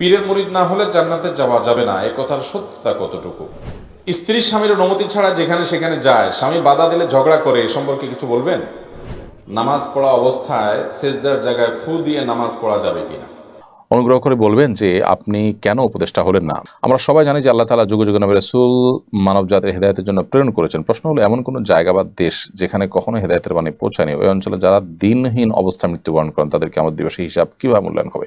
পীরের মুরিদ না হলে জান্নাতে যাওয়া যাবে না, এ কথার সত্যতা কতটুকু? স্ত্রী স্বামীর অনুমতি ছাড়া যেখানে সেখানে যায়, স্বামী বাধা দিলে ঝগড়া করে, এ সম্পর্কে কিছু বলবেন? নামাজ পড়া অবস্থায় সেজদার জায়গায় ফু দিয়ে নামাজ পড়া যাবে কিনা? অনুগ্রহ করে বলবেন যে আপনি কেন উপদেষ্টা হলেন না। আমরা সবাই জানি যে আল্লাহ তাআলা যুগ যুগ নবী রাসূল মানব জাতির হেদায়েতের জন্য প্রেরণ করেছেন। প্রশ্ন হলো, এমন কোনো জায়গা বা দেশ যেখানে কখনো হেদায়েতের বাণী পৌঁছায়নি, ওই অঞ্চলে যারা দিনহীন অবস্থায় মৃত্যুবরণ করেন তাদের কিয়ামত দিবসে হিসাব কিভাবে মূল্যায়ন হবে?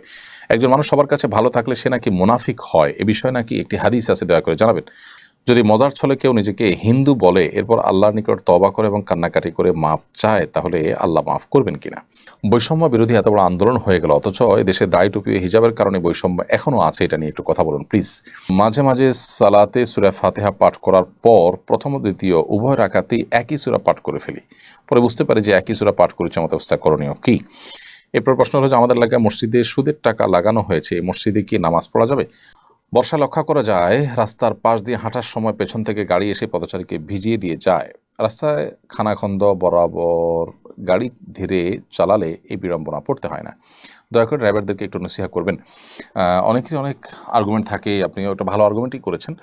একজন মানুষ সবার কাছে ভালো থাকলে সে নাকি মুনাফিক হয়, এ বিষয়ে নাকি একটি হাদিস আছে, দয়া করে জানাবেন। যদি মজার ছলে কেউ নিজেকে হিন্দু বলে এরপর আল্লাহর নিকট তওবা করে এবং কান্নাকাটি করে মাপ চায়, তাহলে আল্লাহ মাফ করবেন কিনা? বৈষম্য বিরোধী এত বড় আন্দোলন হয়ে গেল, অথচ দেশে দাড়ি টুপি ও হিজাবের কারণে বৈষম্য এখনো আছে, এটা নিয়ে একটু কথা বলুন প্লিজ। মাঝে মাঝে সালাতে সূরা ফাতিহা পাঠ করার পর প্রথম ও দ্বিতীয় উভয় রাকাতেই একই সূরা পাঠ করে ফেলি, পরে বুঝতে পারি যে একই সূরা পাঠ করেছে, আমাদের অবস্থা করণীয় কি? এরপর প্রশ্ন হলো যে আমাদের এলাকায় মসজিদে সুদের টাকা লাগানো হয়েছে, মসজিদে কি নামাজ পড়া যাবে? বর্ষা লক্ষ্য করা যায় রাস্তার পাশ দিয়ে হাঁটার সময় পেছন থেকে গাড়ি এসে পথচারীকে ভিজিয়ে দিয়ে যায়। রাস্তায় খানাখন্দ বরাবর গাড়ি ধীরে চালালে এই বিড়ম্বনা পড়তে হয় না। দয়া করে ড্রাইভারদেরকে একটু নসিহা করবেন। অনেকেরই অনেক আর্গুমেন্ট থাকে, আপনি একটা ভালো আর্গুমেন্টই করেছেন।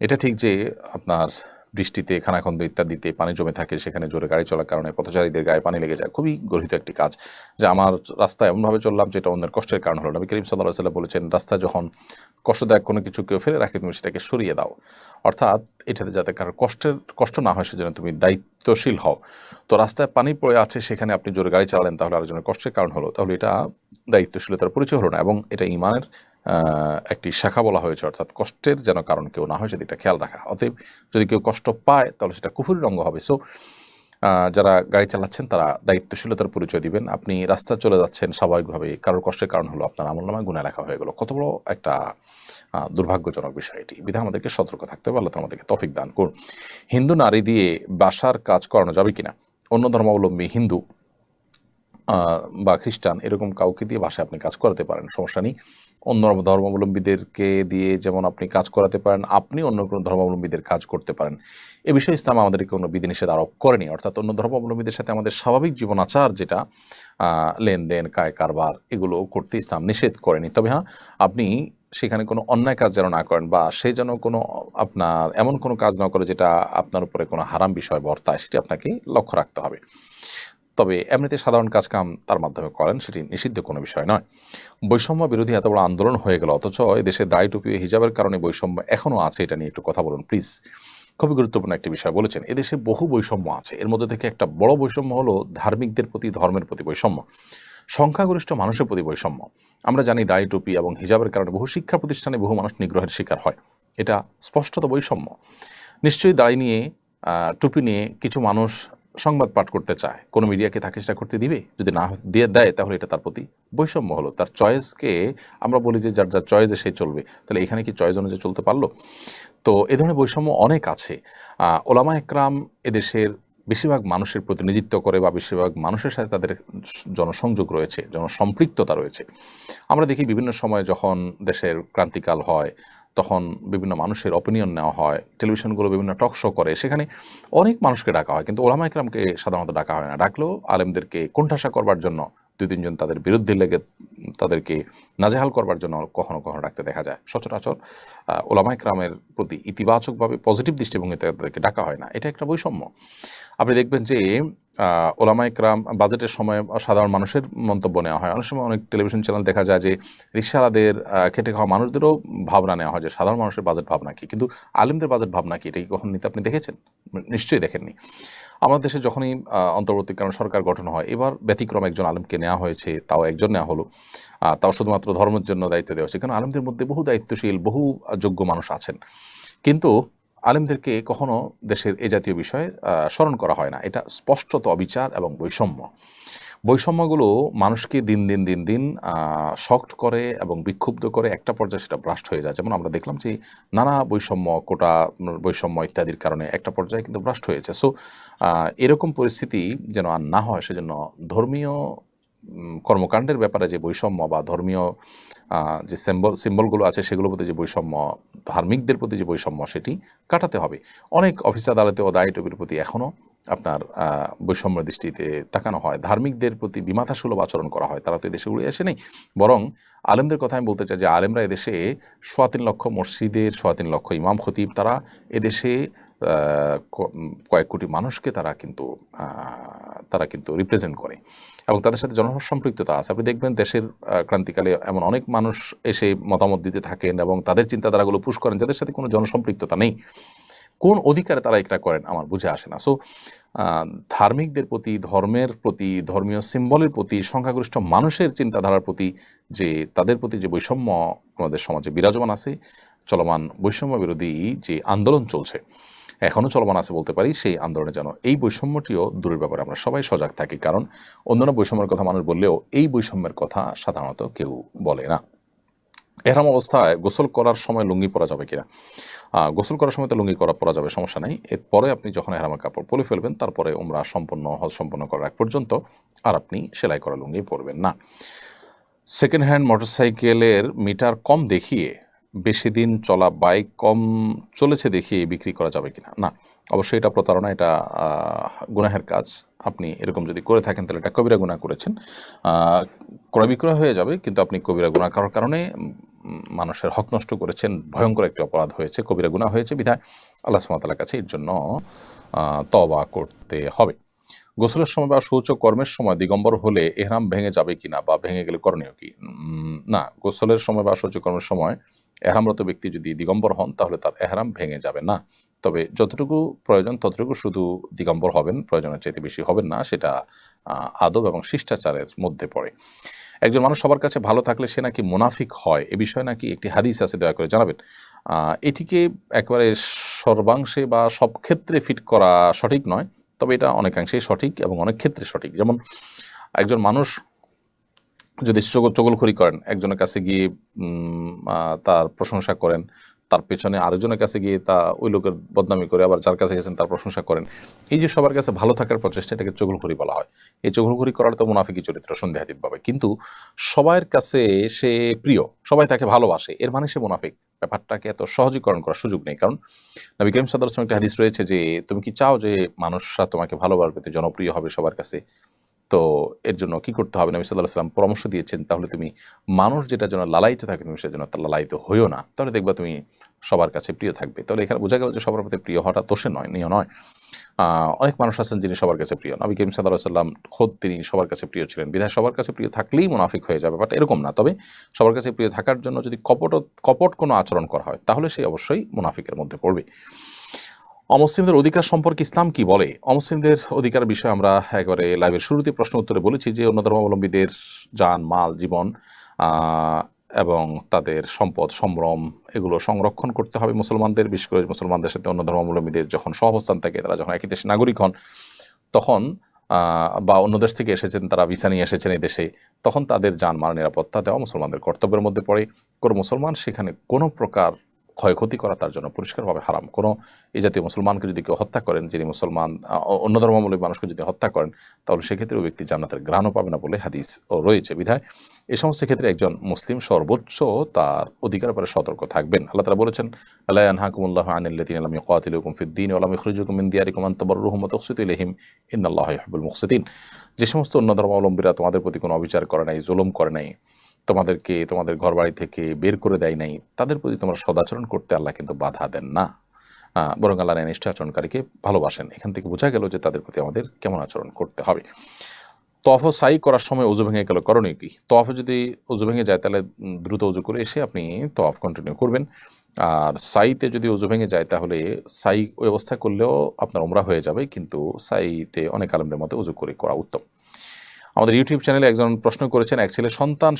এটা ঠিক যে আপনার বৃষ্টিতে খানাখন্দ ইত্যাদিতে পানি জমে থাকে, সেখানে জোরে গাড়ি চলার কারণে পথচারীদের গায়ে পানি লেগে যায়, খুবই গর্হিত একটি কাজ। যে আমার রাস্তায় এমনভাবে চললাম যেটা অন্যের কষ্টের কারণ হলো। নবী করিম সাল্লাল্লাহু আলাইহি ওয়াসাল্লাম বলেছেন, রাস্তায় যখন কষ্টদায়ক কোনো কিছু কেউ ফেলে রাখে তুমি সেটাকে সরিয়ে দাও, অর্থাৎ এটাতে যাতে কারোর কষ্ট না হয় সেজন্য তুমি দায়িত্বশীল হও। তো রাস্তায় পানি পড়ে আছে, সেখানে আপনি জোরে গাড়ি চালালেন, তাহলে আরেকজনের কষ্টের কারণ হলো, তাহলে এটা দায়িত্বশীলতার পরিচয় হলো না, এবং এটা ঈমানের একটি শাখা বলা হয়েছে, অর্থাৎ কষ্টের যেন কারণ কেউ না হয় সেদিকটা খেয়াল রাখা। অতএব যদি কেউ কষ্ট পায় তাহলে সেটা কুফুরির অঙ্গ হবে। সো যারা গাড়ি চালাচ্ছেন তারা দায়িত্বশীলতার পরিচয় দিবেন। আপনি রাস্তা চলে যাচ্ছেন স্বাভাবিকভাবে, কারোর কষ্টের কারণ হলো আপনার আমলনামায় গুনাহ লেখা হয়ে গেল, কত বড় একটা দুর্ভাগ্যজনক বিষয় এটি। বিধায় আমাদেরকে সতর্ক থাকতে হবে। আল্লাহ তাআলা আমাদেরকে তৌফিক দান করুন। হিন্দু নারী দিয়ে বাসার কাজ করানো যাবে কিনা? অন্য ধর্মাবলম্বী হিন্দু বা খ্রিস্টান এরকম কাউকে দিয়ে বাসায় আপনি কাজ করাতে পারেন, সমস্যা নেই। অন্য ধর্মাবলম্বীদেরকে দিয়ে যেমন আপনি কাজ করাতে পারেন, আপনি অন্য কোনো ধর্মাবলম্বীদের কাজ করতে পারেন। এ বিষয়ে ইসলাম আমাদেরকে কোনো বিধিনিষেধ আরোপ করেনি, অর্থাৎ অন্য ধর্মাবলম্বীদের সাথে আমাদের স্বাভাবিক জীবন আচার যেটা লেনদেন কায় কারবার এগুলো করতে ইসলাম নিষেধ করেনি। তবে হ্যাঁ, আপনি সেখানে কোনো অন্যায় কাজ যেন না করেন, বা সে যেন কোনো আপনার এমন কোনো কাজ না করে যেটা আপনার উপরে কোনো হারাম বিষয় বর্তায়, সেটি আপনাকে লক্ষ্য রাখতে হবে। তবে এমনিতে সাধারণ কাজ কাম তার মাধ্যমে করেন, সেটি নিষিদ্ধ কোনো বিষয় নয়। বৈষম্য বিরোধী এত বড় আন্দোলন হয়ে গেল, অথচ দেশে দাড়ি টুপি ও হিজাবের কারণে বৈষম্য এখনও আছে, এটা নিয়ে একটু কথা বলুন প্লিজ। খুবই গুরুত্বপূর্ণ একটি বিষয় বলেছেন। এদেশে বহু বৈষম্য আছে, এর মধ্যে থেকে একটা বড় বৈষম্য হলো ধার্মিকদের প্রতি, ধর্মের প্রতি বৈষম্য, সংখ্যাগরিষ্ঠ মানুষের প্রতি বৈষম্য। আমরা জানি দাড়ি টুপি এবং হিজাবের কারণে বহু শিক্ষা প্রতিষ্ঠানে বহু মানুষ নিগ্রহের শিকার হয়, এটা স্পষ্টত বৈষম্য। নিশ্চয়ই দাড়ি নিয়ে টুপি নিয়ে কিছু মানুষ সংবাদ পাঠ করতে চায়, কোনো মিডিয়াকে তাকে সেটা করতে দিবে? যদি না দিয়ে দেয় তাহলে এটা তার প্রতি বৈষম্য হলো। তার চয়েসকে আমরা বলি যে যার যার চয়েসে সে চলবে, তাহলে এখানে কি চয়েস অনুযায়ী চলতে পারলো? তো এ ধরনের বৈষম্য অনেক আছে। ওলামা একরাম এদেশের বেশিরভাগ মানুষের প্রতিনিধিত্ব করে, বা বেশিরভাগ মানুষের সাথে তাদের জনসংযোগ রয়েছে, জনসম্পৃক্ততা রয়েছে। আমরা দেখি বিভিন্ন সময় যখন দেশের ক্রান্তিকাল হয়, তখন বিভিন্ন মানুষের অপিনিয়ন নেওয়া হয়, টেলিভিশনগুলো বিভিন্ন টক শো করে, সেখানে অনেক মানুষকে ডাকা হয়, কিন্তু ওলামা একরামকে সাধারণত ডাকা হয় না। ডাকলেও আলেমদেরকে কোণঠাসা করবার জন্য, দুই তিনজন তাদের বিরুদ্ধে লেগে তাদেরকে নাজেহাল করবার জন্য কখনো কখনো ডাকতে দেখা যায়। সচরাচর ওলামা একরামের প্রতি ইতিবাচকভাবে পজিটিভ দৃষ্টিভঙ্গিতে তাদেরকে ডাকা হয় না, এটা একটা বৈষম্য। আপনি দেখবেন যে ওলামা একরাম বাজেটের সময় সাধারণ মানুষের মন্তব্য নেওয়া হয়। অনেক সময় অনেক টেলিভিশন চ্যানেল দেখা যায় যে রিকশাওয়ালাদের, খেটে খাওয়া মানুষদেরও ভাবনা নেওয়া হয় যে সাধারণ মানুষের বাজেট ভাবনা কী, কিন্তু আলেমদের বাজেট ভাবনা কী, এটা কি কখন নিতে আপনি দেখেছেন? নিশ্চয়ই দেখেননি। আমাদের দেশে যখনই অন্তর্বর্তীকালীন সরকার গঠন হয়, এবার ব্যতিক্রম একজন আলেমকে নেওয়া হয়েছে, তাও একজন নেওয়া হলো, তাও শুধুমাত্র ধর্মের জন্য দায়িত্ব দেওয়া হয়েছে। কারণ আলেমদের মধ্যে বহু দায়িত্বশীল, বহু যোগ্য মানুষ আছেন, কিন্তু আলেমদেরকে কখনো দেশের এ জাতীয় বিষয়ে স্মরণ করা হয় না। এটা স্পষ্টত অবিচার এবং বৈষম্য। বৈষম্যগুলো মানুষকে দিন দিন দিন দিন শক্ট করে এবং বিক্ষুব্ধ করে, একটা পর্যায়ে সেটা ব্রাস্ট হয়ে যায়। যেমন আমরা দেখলাম যে নানা বৈষম্য, কোটা বৈষম্য ইত্যাদির কারণে একটা পর্যায়ে কিন্তু ব্রাস্ট হয়েছে। সো এরকম পরিস্থিতি যেন আর না হয়, সেজন্য ধর্মীয় কর্মকাণ্ডের ব্যাপারে যে বৈষম্য, বা ধর্মীয় যে সিম্বলগুলো আছে সেগুলোর প্রতি যে বৈষম্য, ধার্মিকদের প্রতি যে বৈষম্য, সেটি কাটাতে হবে। অনেক অফিস আদালতে ও দায়ী টুপির প্রতি এখনও আপনার বৈষম্য দৃষ্টিতে তাকানো হয়, ধার্মিকদের প্রতি বিমাথাসুলভ আচরণ করা হয়। তারা তো এদেশে উড়ে আসে নেই, বরং আলেমদের কথা আমি বলতে চাই যে আলেমরা এদেশে 3.25 লক্ষ মসজিদের 3.25 লক্ষ ইমাম খতিব, তারা এদেশে কয়েক কোটি মানুষকে তারা কিন্তু রিপ্রেজেন্ট করে এবং তাদের সাথে জনসম্পৃক্ততা আছে। আপনি দেখবেন দেশের ক্রান্তিকালে এমন অনেক মানুষ এসে মতামত দিতে থাকেন এবং তাদের চিন্তাধারাগুলো পুশ করেন যাদের সাথে কোনো জনসম্পৃক্ততা নেই। কোন অধিকারে তারা এটা করেন আমার বুঝে আসে না। সো ধার্মিকদের প্রতি, ধর্মের প্রতি, ধর্মীয় সিম্বলের প্রতি, সংখ্যাগরিষ্ঠ মানুষের চিন্তাধারার প্রতি যে তাদের প্রতি যে বৈষম্য আমাদের সমাজে বিরাজমান আছে, চলমান বৈষম্য বিরোধী যে আন্দোলন চলছে, এখনও চলমান আছে বলতে পারি, সেই আন্দোলনে যেন এই বৈষম্যটিও দূরের ব্যাপারে আমরা সবাই সজাগ থাকি। কারণ অন্যান্য বৈষম্যের কথা মানুষ বললেও এই বৈষম্যের কথা সাধারণত কেউ বলে না। এরম অবস্থায় গোসল করার সময় লুঙ্গি পরা যাবে কিনা? গোসল করার সময় তো লুঙ্গি পরা যাবে, সমস্যা নাই। এরপরে আপনি যখন এহরামের কাপড় পরে ফেলবেন, তারপরে উমরা সম্পন্ন, হজ সম্পন্ন করার আগ পর্যন্ত আর আপনি সেলাই করা লুঙ্গি পরবেন না। সেকেন্ড হ্যান্ড মোটরসাইকেলের মিটার কম দেখিয়ে বেশি দিন চলা বাইক কম চলেছে দেখিয়ে বিক্রি করা যাবে কিনা? না, অবশ্যই এটা প্রতারণা, এটা গুনাহের কাজ। আপনি এরকম যদি করে থাকেন তাহলে এটা কবিরা গুনাহ করেছেন। ক্রয় বিক্রয় হয়ে যাবে, কিন্তু আপনি কবিরা গুনাহ করার কারণে মানুষের হক নষ্ট করেছেন, ভয়ঙ্কর একটি অপরাধ হয়েছে, কবিরা গুনাহ হয়েছে। বিধায় আল্লাহ সুবহানাহু ওয়া তাআলার কাছে এর জন্য তওবা করতে হবে। গোসলের সময় বা শৌচ কর্মের সময় দিগম্বর হলে এহরাম ভেঙে যাবে কিনা বা ভেঙে গেলে করণীয় কি? না, গোসলের সময় বা শৌচ কর্মের সময় এহরামরত ব্যক্তি যদি দিগম্বর হন তাহলে তার এহরাম ভেঙে যাবে না। তবে যতটুকু প্রয়োজন ততটুকু শুধু দিগম্বর হবেন, প্রয়োজনের চাইতে বেশি হবেন না। সেটা আদব এবং শিষ্টাচারের মধ্যে পড়ে। একজন মানুষ সবার কাছে ভালো থাকলে সে নাকি মুনাফিক হয়, এ বিষয়ে নাকি একটি হাদিস আছে, দয়া করে জানাবেন। এটিকে একেবারে সর্বাংশে বা সব ক্ষেত্রে ফিট করা সঠিক নয়, তবে এটা অনেকাংশেই সঠিক এবং অনেক ক্ষেত্রে সঠিক। যেমন একজন মানুষ যদি চগলখড়ি করেন, একজনের কাছে গিয়ে তার প্রশংসা করেন, তার পেছনে আরেকজনের কাছে গিয়ে ওই লোকের বদনামি করে আবার যার কাছে গেছেন তার প্রশংসা করেন, এই যে সবার কাছে ভালো থাকার প্রচেষ্টা, এটাকে চগলখড়ি বলা হয়। এই চগলখড়ি করার তো মুনাফিকি চরিত্র সন্দেহাতীতভাবে, কিন্তু সবার কাছে সে প্রিয়, সবাই তাকে ভালোবাসে, এর মানে সে মুনাফিক। ব্যাপারটাকে এত সহজীকরণ করার সুযোগ নেই। কারণ নবী করিম সাল্লাল্লাহু আলাইহি ওয়াসাল্লাম একটা হাদিস রয়েছে যে তুমি কি চাও যে মানুষরা তোমাকে ভালোবাসবে, জনপ্রিয় হবে সবার কাছে? তো এর জন্য কি করতে হবে? নবী সাল্লাল্লাহু আলাইহি ওয়াসাল্লাম পরামর্শ দিয়েছেন, তাহলে তুমি মানুষ যেটার জন্য লালায়িত থাকে তুমি সেজন্য তার লালায়িত হইও না, তাহলে দেখবা তুমি সবার কাছে প্রিয় থাকবে। তাহলে এখানে বোঝা গেল যে সবার প্রতি প্রিয় হওয়াটা দোষে নয়, নিয় নয়। অনেক মানুষ আছেন যিনি সবার কাছে প্রিয়। নবী করিম সাল্লাল্লাহু আলাইহি ওয়াসাল্লাম খোদ তিনি সবার কাছে প্রিয় ছিলেন, বিধায় সবার কাছে প্রিয় থাকলেই মুনাফিক হয়ে যাবে, বাট এরকম না। তবে সবার কাছে প্রিয় থাকার জন্য যদি কপট কোনো আচরণ করা হয় তাহলে সে অবশ্যই মুনাফিকের মধ্যে পড়বে। অমুসলিমদের অধিকার সম্পর্কে ইসলাম কি বলে? অমুসলিমদের অধিকার বিষয়ে আমরা একবারে লাইভের শুরুতে প্রশ্ন উত্তরে বলেছি যে অন্য ধর্মাবলম্বীদের জান, মাল, জীবন এবং তাদের সম্পদ, সম্ভ্রম এগুলো সংরক্ষণ করতে হবে মুসলমানদের। বিশেষ করে মুসলমানদের সাথে অন্য ধর্মাবলম্বীদের যখন সহাবস্থান থাকে, তারা যখন একই দেশের নাগরিক হন, তখন বা অন্য দেশ থেকে এসেছেন, তারা ভিসা নিয়ে এসেছেন এই দেশে, তখন তাদের জান, মাল, নিরাপত্তা দেওয়া মুসলমানদের কর্তব্যের মধ্যে পড়ে। কোনো মুসলমান সেখানে কোনো প্রকার ক্ষয়ক্ষতি করা তার জন্য পরিষ্কারভাবে হারাম। কোনো এই জাতীয় মুসলমানকে যদি কেউ হত্যা করেন, যিনি মুসলমান, অন্য ধর্মাবলম্বী মানুষকে যদি হত্যা করেন, তাহলে সেক্ষেত্রে ওই ব্যক্তি জান্নাতের ঘ্রাণও পাবে না বলে হাদিস রয়েছে। বিধায় এই সমস্ত ক্ষেত্রে একজন মুসলিম সর্বোচ্চ তার অধিকার ব্যাপারে সতর্ক থাকবেন। আল্লাহ তাআলা বলেছেন, লা ইয়ানহাকুমুল্লাহু আনিল লাযিনা লাম ইউকাতিলুকুম ফিদ-দীন ওয়া লাম ইখরিজুকুম মিন দিয়ারিকুম আন তাবাররুহুম ওয়া তুকসিতু ইলাইহিম ইন্নাল্লাহা ইউহিব্বুল মুকসিতিন। যে সমস্ত অন্য ধর্মাবলম্বীরা তোমাদের প্রতি কোনো অবিচার করে নাই, জুলুম করে নাই, তোমাদেরকে তোমাদের ঘরবাড়ি থেকে বের করে দেয় নাই, তাদের প্রতি তোমরা সদাচরণ করতে আল্লাহ কিন্তু বাধা দেন না, বরং আল্লাহ নিষ্ঠ আচরণকারীকে ভালোবাসেন। এখান থেকে বোঝা গেল যে তাদের প্রতি আমাদের কেমন আচরণ করতে হবে। তওয়াফ ও সাই করার সময় ওযু ভেঙে গেল, করণীয় কি? তওয়াফে যদি ওযু ভেঙে যায় তাহলে দ্রুত ওযু করে এসে আপনি তওয়াফ কন্টিনিউ করবেন। আর সাইতে যদি ওযু ভেঙে যায় তাহলে সাই ওই অবস্থায় করলেও আপনার উমরা হয়ে যাবে, কিন্তু সাইতে অনেক আলেমদের মতে ওযু করে করা উত্তম। আমাদের ইউটিউব চ্যানেলে একজন প্রশ্ন করেছেন, এক ছেলে সন্তান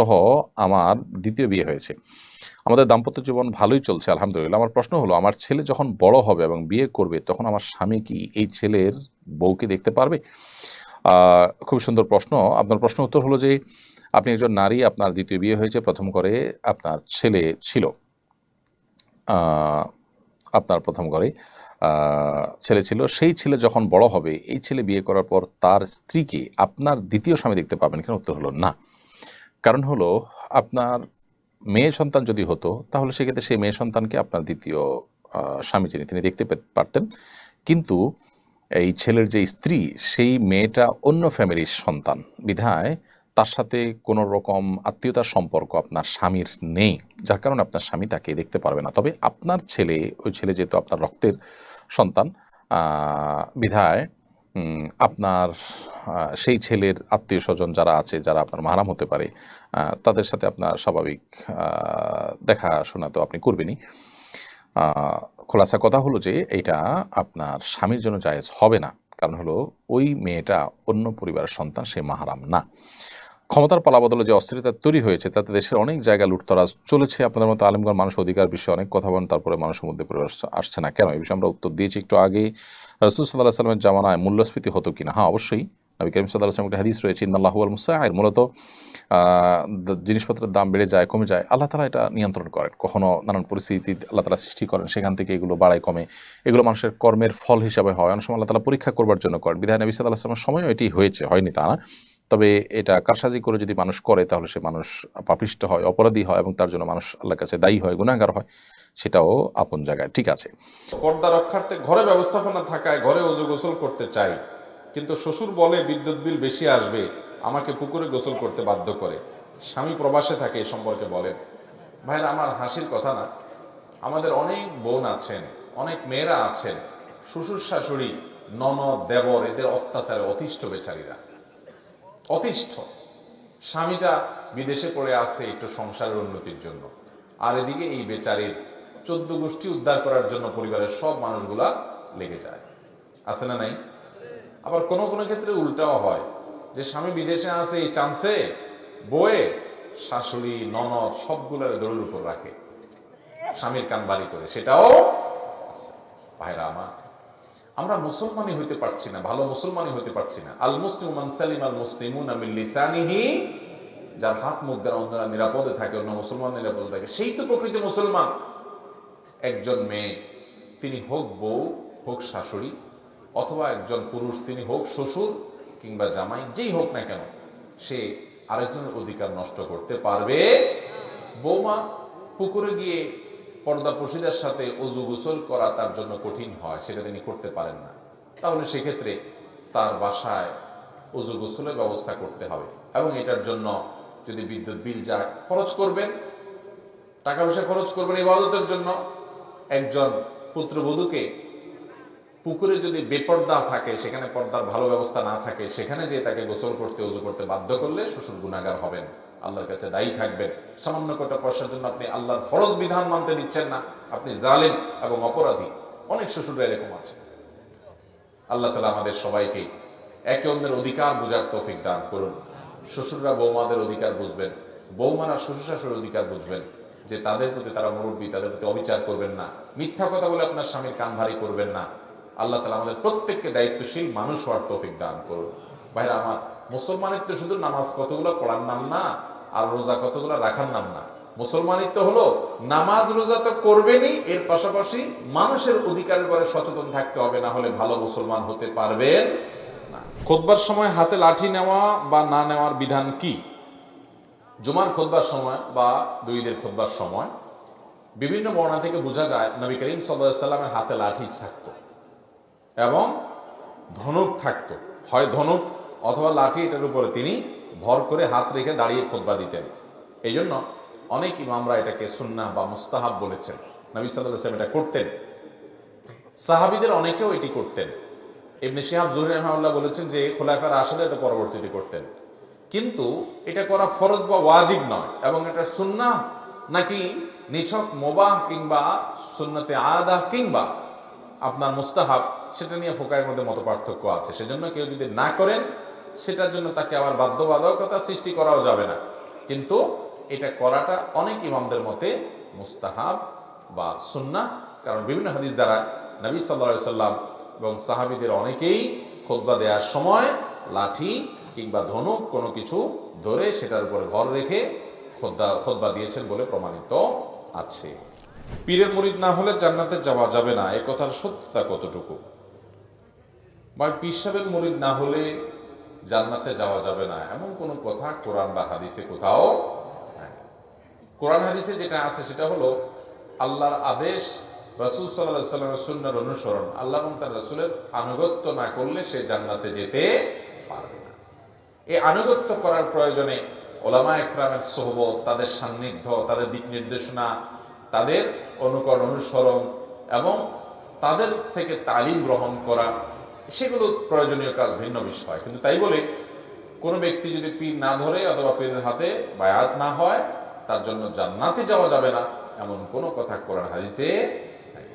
সহ আমার দ্বিতীয় বিয়ে হয়েছে। আমাদের দাম্পত্য জীবন ভালোই চলছে আলহামদুলিল্লাহ। আমার প্রশ্ন হলো, আমার ছেলে যখন বড় হবে এবং বিয়ে করবে তখন আমার স্বামী কি এই ছেলের বউকে দেখতে পারবে? খুব সুন্দর প্রশ্ন। আপনার প্রশ্ন উত্তর হলো যে আপনি একজন নারী, আপনার দ্বিতীয় বিয়ে হয়েছে, প্রথম করে আপনার ছেলে ছিল, আপনার প্রথম ঘরে ছেলে ছিল, সেই ছেলে যখন বড় হবে, এই ছেলে বিয়ে করার পর তার স্ত্রীকে আপনার দ্বিতীয় স্বামী দেখতে পাবেন কেন? উত্তর হলো না। কারণ হলো, আপনার মেয়ে সন্তান যদি হতো তাহলে সেক্ষেত্রে সেই মেয়ে সন্তানকে আপনার দ্বিতীয় স্বামী যিনি তিনি দেখতে পারতেন, কিন্তু এই ছেলের যে স্ত্রী সেই মেয়েটা অন্য ফ্যামিলির সন্তান বিধায় তার সাথে কোনো রকম আত্মীয়তার সম্পর্ক আপনার স্বামীর নেই, যার কারণে আপনার স্বামী তাকে দেখতে পারবে না। তবে আপনার ছেলে, ওই ছেলে যেহেতু আপনার রক্তের সন্তান বিধায় আপনার সেই ছেলের আত্মীয় স্বজন যারা আছে, যারা আপনার মাহারাম হতে পারে, তাদের সাথে আপনার স্বাভাবিক দেখাশোনা তো আপনি করবেনই। খোলাসা কথা হলো যে এইটা আপনার স্বামীর জন্য জায়েজ হবে না, কারণ হলো ওই মেয়েটা অন্য পরিবারের সন্তান, সে মাহারাম না। ক্ষমতার পালাবদলে যে অস্থিরতা তৈরি হয়েছে তাতে দেশের অনেক জায়গায় লুটতরাজ চলেছে। আপনাদের মতো আলেমগণ মানুষ অধিকার বিষয়ে অনেক কথা বলেন, তারপরে মানুষের মধ্যে পরিবার আসছে না কেন? এই বিষয়ে আমরা উত্তর দিয়েছি একটু আগে। রাসূল সাল্লাল্লাহু আলাইহি ওয়াসাল্লামের জামানায় মূল্যস্ফীতি হতো কিনা? হ্যাঁ, অবশ্যই। নবী করিম সাল্লাল্লাহু আলাইহি ওয়াসাল্লামের একটা হাদিস রয়েছে, ইন্নাল্লাহু ওয়াল মুসাইর। মূলত জিনিসপত্রের দাম বেড়ে যায়, কমে যায়, আল্লাহ তাআলা এটা নিয়ন্ত্রণ করেন। কখনো নানান পরিস্থিতি আল্লাহ তাআলা সৃষ্টি করেন, সেখান থেকে এগুলো বাড়ায় কমে, এগুলো মানুষের কর্মের ফল হিসাবে হয়। অনেক সময় আল্লাহ তাআলা পরীক্ষা করবার জন্য করেন। বিধায় নবী সাল্লাল্লাহু আলাইহি ওয়াসাল্লামের সময়ও এটি হয়েছে, হয়নি তা না। তবে এটা কারসাজি করে যদি মানুষ করে তাহলে সে মানুষ পাপিষ্ট হয়, অপরাধী হয়, এবং তার জন্য মানুষ আল্লাহর কাছে দায়ী হয়, গুনাহগার হয়। সেটাও আপন জায়গায় ঠিক আছে। পর্দা রক্ষার্থে ঘরে ব্যবস্থাপনা থাকায় ঘরে ওযু গোসল করতে চাই, কিন্তু শ্বশুর বলে বিদ্যুৎ বিল বেশি আসবে, আমাকে পুকুরে গোসল করতে বাধ্য করে। স্বামী প্রবাসে থাকে, এ সম্পর্কে বলেন। ভাইরা আমার, হাসির কথা না, আমাদের অনেক বোন আছেন, অনেক মেয়েরা আছেন, শ্বশুর শাশুড়ি, ননদ, দেবর, এদের অত্যাচারে অতিষ্ঠ বেচারীরা, অতিষ্ঠ। স্বামীটা বিদেশে পড়ে আছে একটু সংসারের উন্নতির জন্য, আর এদিকে এই বেচারির 14 গোষ্ঠী উদ্ধার করার জন্য পরিবারের সব মানুষগুলা লেগে যায়। আছে না নাই? আবার কোনো কোনো ক্ষেত্রে উল্টাও হয়, যে স্বামী বিদেশে আছে, এই চান্সে বয়ে শাশুড়ি, ননদ সবগুলোর দড়ির উপর রাখে, স্বামীর কান বাড়ি করে, সেটাও আছে। ভাইরা আমার, আমরা মুসলমানই হইতে পারছি না, ভালো মুসলমানই হইতে পারছি না। আল মুসলিমু মান সালিম আল মুসলিমুনা মিন লিসানিহি, যার হাত মুখ দ্বারা অন্যরা নিরাপদে থাকে, অন্য মুসলমান নিরাপদে থাকে, সেই তো প্রকৃত মুসলমান। একজন মেয়ে, তিনি হোক বউ, হোক শাশুড়ি, অথবা একজন পুরুষ, তিনি হোক শ্বশুর কিংবা জামাই, যেই হোক না কেন, সে আরেকজনের অধিকার নষ্ট করতে পারবে। বৌমা পুকুরে গিয়ে পর্দাপোশীদের সাথে অজু গোসল করা তার জন্য কঠিন হয়, সেটা তিনি করতে পারেন না, তাহলে সেক্ষেত্রে তার বাসায় অজু গোসলের ব্যবস্থা করতে হবে। এবং এটার জন্য যদি বিদ্যুৎ বিল যায়, খরচ করবেন, টাকা পয়সা খরচ করবেন ইবাদতের জন্য। একজন পুত্রবধূকে পুকুরে যদি বেপর্দা থাকে, সেখানে পর্দার ভালো ব্যবস্থা না থাকে, সেখানে যে তাকে গোসল করতে, ওযু করতে বাধ্য করলে শ্বশুর গুনাহগার হবেন, আল্লাহর কাছে দায়ী থাকবেন। সামান্য কটা পয়সার জন্য আপনি আল্লাহর ফরজ বিধান মানতে দিচ্ছেন না, আপনি জালিম এবং অপরাধী। অনেক শ্বশুররা এরকম আছে। আল্লাহ তাআলা আমাদের সবাইকে একে অন্যের অধিকার বোঝার তৌফিক দান করুন। শ্বশুররা বৌমাদের অধিকার বুঝবেন, বৌমারা শ্বশুর শাশুড়ির অধিকার বুঝবেন, যে তাদের প্রতি তারা মুরব্বী, তাদের প্রতি অবিচার করবেন না, মিথ্যা কথা বলে আপনার স্বামীর কান ভারী করবেন না। আল্লাহ তাআলা আমাদের প্রত্যেককে দায়িত্বশীল মানুষ হওয়ার তৌফিক দান করুন। ভাইরা আমার, মুসলমানিত্ব শুধু নামাজ কতগুলো পড়ার নাম না, আর রোজা কতগুলো রাখার নাম না। মুসলমানিত্ব হলো নামাজ রোজা তো করবেনই, এর পাশাপাশি মানুষের অধিকারের ব্যাপারে সচেতন থাকতে হবে, না হলে ভালো মুসলমান হতে পারবেন না। খুতবার সময় হাতে লাঠি নেওয়া বা না নেওয়ার বিধান কি? জুমার খুতবার সময় বা ঈদের খুতবার সময় বিভিন্ন বর্ণনা থেকে বোঝা যায় নবী করিম সাল্লাল্লাহু আলাইহি সাল্লামের হাতে লাঠি থাকতো এবং ধনুক থাকতো, হয় ধনুক অথবা লাঠি, এটার উপরে তিনি ভর করে হাত রেখে দাঁড়িয়ে খুতবা দিতেন। এই জন্য অনেক ইমামরা এটাকে সুন্নাহ বা মুস্তাহাব বলেছেন। নবী সাল্লাল্লাহু আলাইহি সাল্লাম এটা করতেন, সাহাবীদের অনেকেও এটি করতেন। ইবনে শিহাব জুহরি রাহিমাহুল্লাহ বলেছেন যে খোলাফায়ে রাশিদা এটা পরবর্তীতে করতেন, কিন্তু এটা করা ফরজ বা ওয়াজিব নয়, এবং এটা সুন্নাহ নাকি নিছক মুবাহ কিংবা সুন্নতে আদা কিংবা আপনার মুস্তাহাব, সেটা নিয়ে ফুকাহের মধ্যে মত পার্থক্য আছে। সেজন্য কেউ যদি না করেন, সেটার জন্য তাকে আবার বাধ্যবাধকতা সৃষ্টি করাও যাবে না, কিন্তু এটা করাটা অনেক ইমামদের মতে মুস্তাহাব বা সুন্নাহ। কারণ বিভিন্ন হাদিস দ্বারা নবী সাল্লাল্লাহু আলাইহি সাল্লাম এবং সাহাবীদের অনেকেই খুতবা দেওয়ার সময় লাঠি কিংবা ধনুক কোনো কিছু ধরে সেটার উপরে ভর রেখে খুতবা দিয়েছেন বলে প্রমাণিত আছে। পীরের মুরিদ না হলে জান্নাতে যাওয়া যাবে না, এ কথার সত্যতা কতটুকু? বা পীর সাহেবের মুরিদ না হলে জান্নাতে যাওয়া যাবে না, এমন কোনো কথা কোরআন বা হাদিসে কোথাও নাই। কোরআন হাদিসে যেটা আছে সেটা হলো আল্লাহর আদেশ রাসূল সাল্লাল্লাহু আলাইহি সাল্লামের সুন্নাহর অনুসরণ, আল্লাহ এবং তার রাসূলের আনুগত্য না করলে সে জান্নাতে যেতে পারবে না। এই আনুগত্য করার প্রয়োজনে ওলামা একরামের সোহবত, তাদের সান্নিধ্য, তাদের দিক নির্দেশনা, তাদের অনুকরণ অনুসরণ এবং তাদের থেকে তালিম গ্রহণ করা, সেগুলো প্রয়োজনীয় কাজ, ভিন্ন বিষয়। কিন্তু তাই বলে কোনো ব্যক্তি যদি পীর না ধরে অথবা পীরের হাতে বায়াত না হয় তার জন্য জান্নাতে যাওয়া যাবে না, এমন কোনো কথা কোরআন হাদিসে নাই।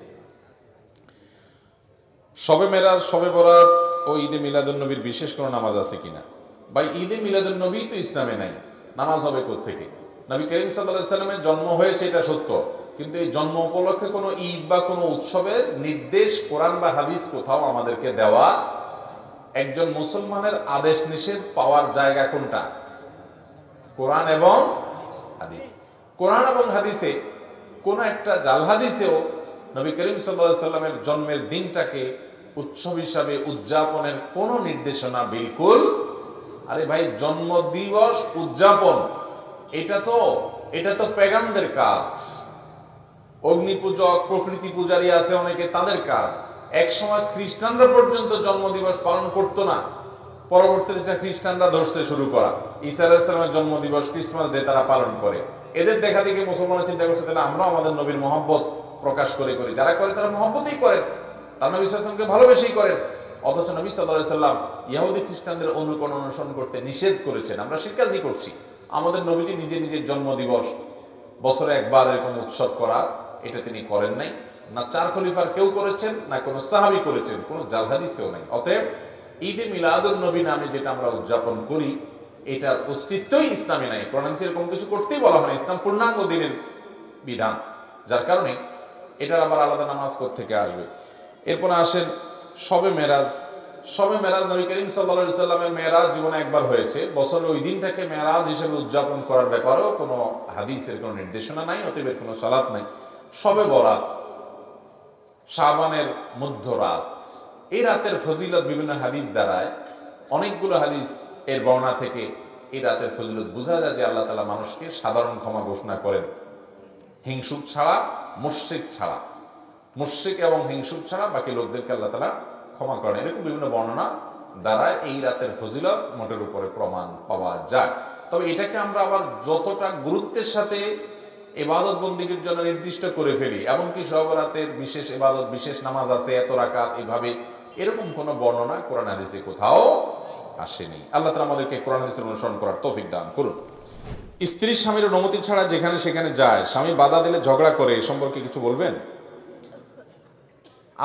শবে মেরাজ, শবে বরাত ও ঈদে মিলাদুন্নবীর বিশেষ কোনো নামাজ আছে কিনা? ভাই, ঈদে মিলাদুন্নবী তো ইসলামে নাই, নামাজ হবে কোত্থেকে? নবী করিম সাল্লাল্লাহু আলাইহি সাল্লামের জন্ম হয়েছে এটা সত্য, কিন্তু এই জন্ম উপলক্ষে কোনো ঈদ বা কোনো উৎসবের নির্দেশ কোরআন বা হাদিস কোথাও আমাদেরকে দেওয়া। একজন মুসলমানের আদেশ নিষেধ পাওয়ার জায়গা কোনটা? কোরআন এবং হাদিস। কোরআন এবং হাদিসে কোন একটা জাল হাদিসেও নবী করিম সাল্লাল্লাহু আলাইহি সাল্লামের জন্মের দিনটাকে উৎসব হিসাবে উদযাপনের কোনো নির্দেশনা বিলকুল। আরে ভাই, জন্মদিবস উদযাপন এটা তো পেগানদের কাজ। অগ্নি পূজক, প্রকৃতি পূজারী আছে অনেকে, তাদের কাজ। এক সময় খ্রিস্টানরা পর্যন্ত জন্মদিবস পালন করতো না, পরবর্তীতে সেটা খ্রিস্টানরা ধরছে শুরু করা। ঈসা আলাইহিস সালামের জন্মদিবস, ক্রিসমাস ডে তারা পালন করে। এদের দেখা দেখে মুসলমানরা চিন্তা করছে তাহলে আমরাও আমাদের নবীর মহব্বত প্রকাশ করি। যারা করে তারা মহব্বতই করেন, তারা নবী সাল্লাল্লাহু আলাইহি ওয়াসাল্লামকে ভালোবেসেই করেন। অথচ নবী সাল্লাল্লাহু আলাইহি ওয়াসাল্লাম ইহুদি খ্রিস্টানদের অনুকরণ অনুসরণ করতে নিষেধ করেছেন। আমরা সেই কাজই করছি। আমাদের নবীজি নিজের জন্মদিবস বছরে একবার এরকম উৎসব করা, এটা তিনি করেন নাই, না চার খলিফার কেউ করেছেন, না কোনো সাহাবী করেছেন, কোনো জাল হাদিসেও নাই। অতএব ঈদে মিলাদুন নবী নামে যেটা আমরা উদযাপন করি, এটার অস্তিত্বই ইসলামে নাই। কোরআন হাদিসে এরকম কিছু করতেই বলা হয় না। ইসলাম পূর্ণাঙ্গ দিনের বিধান, যার কারণে এটার আবার আলাদা নামাজ থেকে আসবে। এরপর আসেন শবে মেরাজ। শবে মেরাজ নবী করিম সাল্লাল্লাহু আলাইহি সাল্লামের মেরাজ জীবনে একবার হয়েছে। বছরের ওই দিনটাকে মেরাজ হিসেবে উদযাপন করার ব্যাপারেও কোনো হাদিসের কোনো নির্দেশনা নাই, অতএব এর কোনো সালাত নাই। শবে বরাত, শাবানের মধ্যরাত, এই রাতের ফজিলত বিভিন্ন হাদিস দ্বারায়, অনেকগুলো হাদিস এর বর্ণনা থেকে এই রাতের ফজিলত বোঝা যায় যে আল্লাহ তাআলা মানুষকে সাধারণ ক্ষমা ঘোষণা করেন, হিংসুক ছাড়া, মুশরিক ছাড়া। মুশরিক এবং হিংসুক ছাড়া বাকি লোকদেরকে আল্লাহ তাআলা ক্ষমা করেন। এরকম বিভিন্ন বর্ণনা দ্বারা এই রাতের ফজিলত মোটের উপরে প্রমাণ পাওয়া যায়। তবে এটাকে আমরা আবার যতটা গুরুত্বের সাথে ইবাদত বন্দিগির জন্য নির্দিষ্ট করে ফেলি, এমনকি শবে বরাতের বিশেষ ইবাদত, বিশেষ নামাজ আছে এত রাকাত, এভাবে এরকম কোনো বর্ণনা কোরআন হাদিসে কোথাও আসেনি। আল্লাহ তাআলা আমাদেরকে কোরআন হাদিসের অনুসরণ করার তৌফিক দান করুন। স্ত্রী স্বামীর অনুমতি ছাড়া যেখানে সেখানে যায়, স্বামী বাধা দিলে ঝগড়া করে, এ সম্পর্কে কিছু বলবেন?